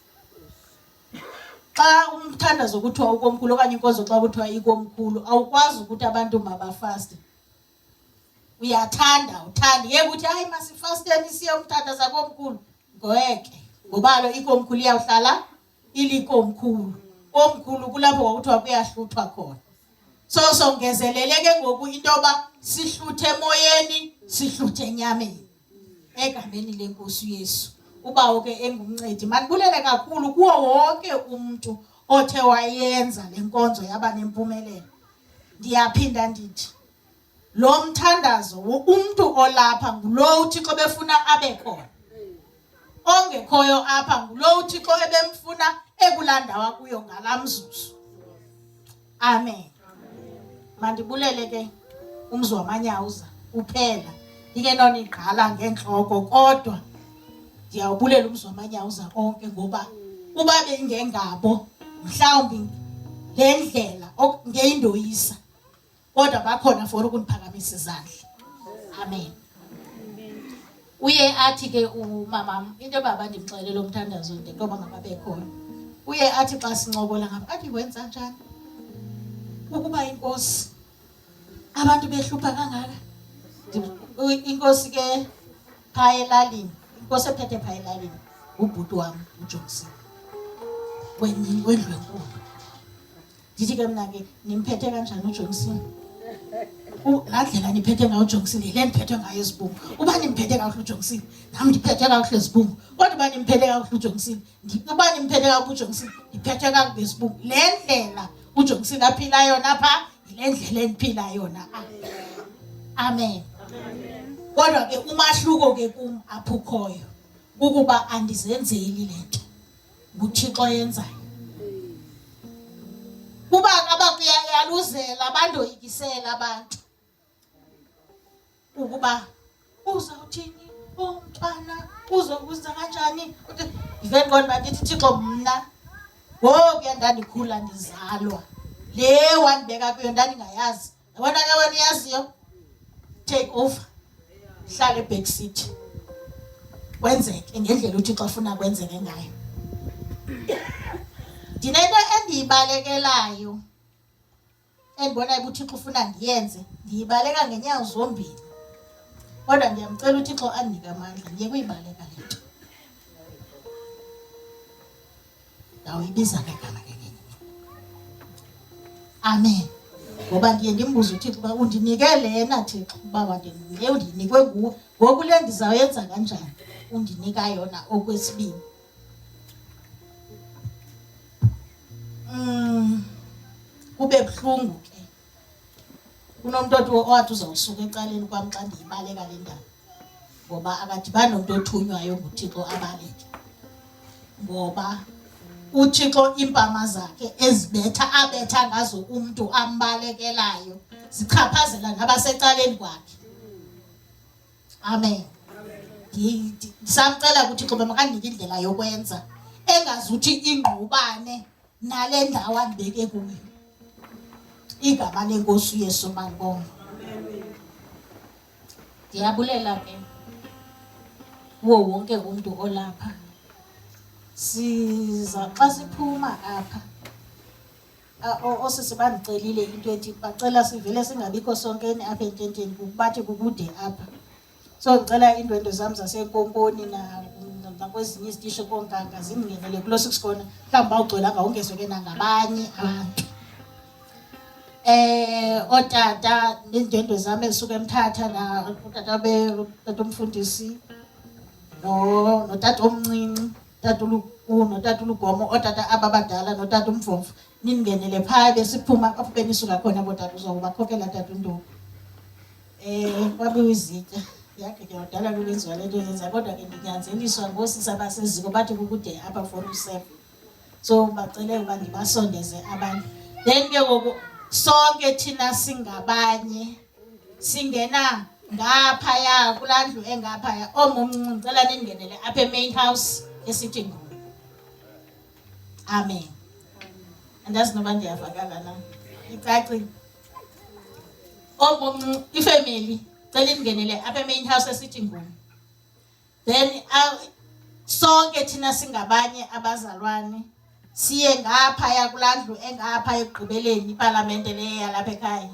Xa umthandazo kuthiwa ukomkhulu okanye inkonzo xa kuthiwa ikomkhulu awukwazi ukuthi abantu mabafaste. Uyathanda uthanda yeke uthi hayi masifasteni siye umthandaza komkhulu ngeke ngoba lo ikomkhulu iyawuhlala ilikomkhulu. Komkhulu kulapho kwakuthiwa kuyahluthwa khona. So songezeleleke ngoku into yoba sihluthe emoyeni sihluthe enyameni egameni lenkosi Yesu. Uba ke engumncedi manibulele kakhulu kuwo wonke umuntu othe wayenza lenkonzo yaba nempumelelo. Ndiyaphinda ndithi lo mthandazo umuntu olapha ngulo uThixo befuna abe khona. Ongekhoyo apha ngulo uThixo ebemfuna ekulandawa kuyo ngalamzuzu. Amen. Mandibulele ke umzi wamanyawuza uphela ike nona igqala ngenhloko kodwa ndiyawubulela umzi wamanyawuza onke ngoba uba bengengabo mhlawumbi ngendlela ngeyindoyisa kodwa bakhona for ukuniphakamisa izandla. Amen. Uye athi ke umama into baba ndimxelele lo mthandazo ndentoba makabe khona. Uye athi xa sincokola ngapha athi wenza njani ukuba inkosi abantu behlupha kangaka. Inkosi ke phaa elalini inkosi ephethe phaa elalini ubhuti wami uJohnson wendlu enkulu. Ndithi ke mna ke nimphethe kanjani uJohnson? Laa ndlela niphethe ngayo uJohnson le ndiphethe ngayo esibungu. Uba nimphethe kakuhle uJohnson nam ndiphethe kakuhle esibungu. Kodwa uba nimphethe kakuhle uJohnson uba nimphethe kakuhle uJohnson ndiphethe kakuhle esibungu. Le ndlela uJohnson aphila yona phaa yile ndlela endiphila yona. Amen. Kodwa ke umahluko ke kum apho ukhoyo ukuba andizenzeli lento uThixo yenzayo. Kuba abakuyaluzela bandoyikisela abantu ukuba uzawuthini umntwana uzokuza kanjani even ngone bandithi Thixo mna ngoku ndandikhula ndizalwa le wandibeka kuyo ndandingayazi. Yabona ke wena uyaziyo take over hlala eback seat kwenzeke ngendlela uThixo afuna kwenzeke ngayo. Ndinento endiyibalekelayo endibona uThixo ufuna ndiyenze ndiyibaleka ngenyawo zombini kodwa ndiyamcela uThixo andinike amandla ndiye kuyibaleka le nto. Ndawuyibiza ngegama lenye. Amen. Ngoba ndiye ndimbuze uThixo uba undinike lena Thixo uba wandinike undinikwe nguwe ngoku le ndizawuyenza kanjani undinika yona okwesibini. Kube buhlungu ke kunomuntu owathi uzawusuka ecaleni kwam xa ndiyibaleka le ndaba ngoba akadibani nomuntu othunywayo nguThixo abaleke ngoba uThixo impama zakhe ezibetha abetha ngazo umuntu ambalekelayo zichaphazela nabasecaleni kwakhe. Amen. Ndisamcela uThixo makandinike indlela yokwenza engazuthi ingqubane nale ndawo andibeke kuyo. Igama lenkosi uYesu malibonga. Ndiyabulela ke kuwo wonke umuntu olapha. Siza xa siphuma apha osisi bandicelile into ethi bacela sivele singabikho sonkeni apha ententeni kubathi kukude apha. So ngicela iindwendwe zam zasenkonkoni nakwezinye izitishi konkanga zingenele kulo sikhona mhlawumbi bawugcwela ngawungezwe ke nangabanye abantu. Otata neendwendwe zam ezisuka eMthatha na utata umfundisi notata omncinci notata uLugomo otata ababadala notata uMvovo ningenele phaa besiphuma apho benisuka khona botata uzawubakhokela tata uNtombi. Kwabiwa izitya yakhe ke wadala kulenziwa le nto yenza kodwa ke ndinyanzeliswa ngoosisi abaseziko bathi kukude apha for usef. So bacele uba ndibasondeze abantu. Then ke ngoku sonke thina singabanye singena ngaphaya kulandlu engaphaya omumncinci ngicela ningenele apha emain house esitting room. Amen. Andazi noba ndiyavakala na icacile. Omumncinci ifamily cela ningenele apha emain house esitting room. Then sonke thina singabanye abazalwane siye ngaphaya kulandlu engaphaya ekugqibeleni iparlamente le yalapha ekhaya.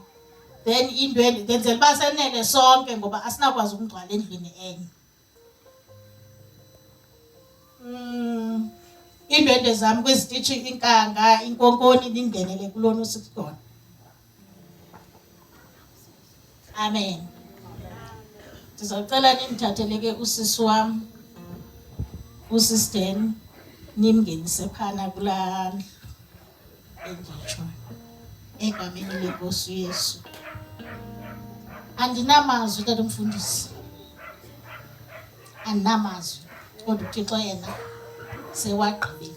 Then indwendwe ndenzela uba senele sonke ngoba asinakwazi ukungcwala endlini enye. Indwendwe zami kwizitishi inkanga inkonkoni ningenele kulona usikhona. Amen. Ndizawucela nindithathele ke usisi wami usisten nimngenise phana kulaa enditsho egameni lenkosi uYesu. Andinamazwi tata umfundisi, andinamazwi kodwa uThixo yena sewagqibile.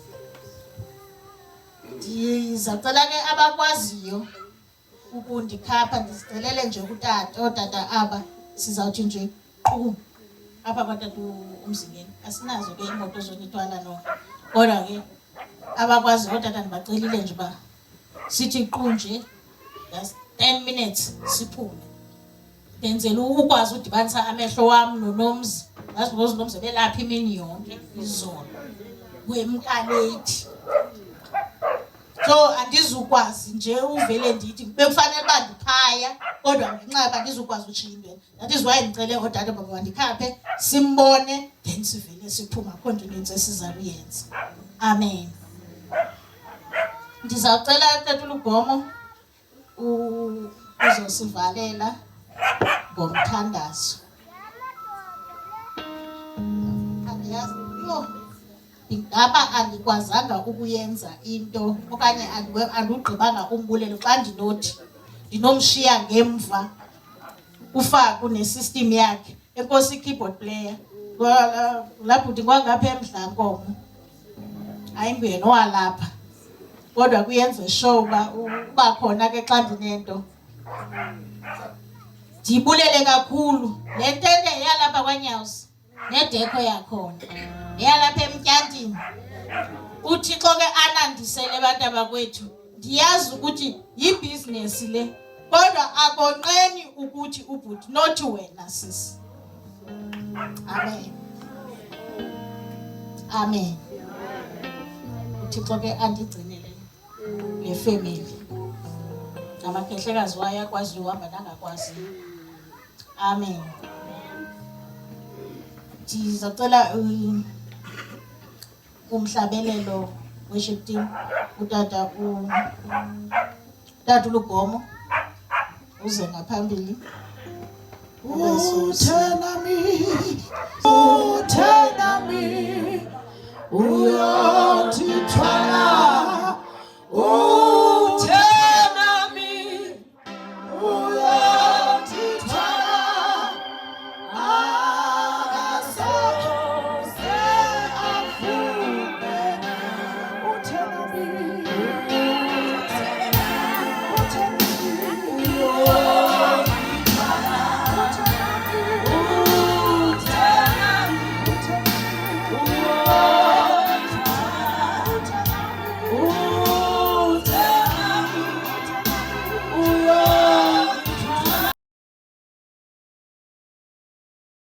Ndizawucela ke abakwaziyo ukundikhapha ndizicelele nje ootata aba sizawuthi nje qhu apha kwatata umzingeni. Asinazo ke imoto zonithwala noko kodwa ke abakwaziyo ootata ndibacelile nje uba sithi qhu nje just 10 minutes siphume. Ndenzela ukwazi udibanisa amehlo wam noNomzi. Ngazi because uNomzi belapha imini yonke izolo wemkalethi. So andizukwazi nje uvele ndithi bekufanele uba ndiphaya kodwa ngenxa yoba andizukwazi utshiya indwendwe. That is why ndicele oodade baba bandikhaphe simbone then sivele siphuma akho nto inintsi esiza kuyenza. Amen. Ndizawucela tata uLugomo uzosivalela ngomthandazo. Andiyazi ingaba andikwazanga ukuyenza into okanye andugqibanga umbulelo xa ndinothi ndinomshiya ngemva uFaku nesystem yakhe enkosi keyboard player lapho ndingwangapha eMdlankomo ayinguye nowalapha kodwa kuyenze show uba khona ke xa ndinento. Ndibulele kakhulu le ntente yalapha kwaNyawusi nedekho yakhona yalapha eMtyantini. UThixo ke anandisele abantu abakwethu. Ndiyazi ukuthi yibhizinesi le kodwa akonqeni ukuthi ubhuti nothi wena sisi. Amen. Amen. UThixo ke andigcinele le family. Amakhehlekazi wayo akwazi uhamba nangakwaziyo. Amen. Ndizocela umhlabelelo worship team utata uLugomo uze ngaphambili. Uthenami uyotithwala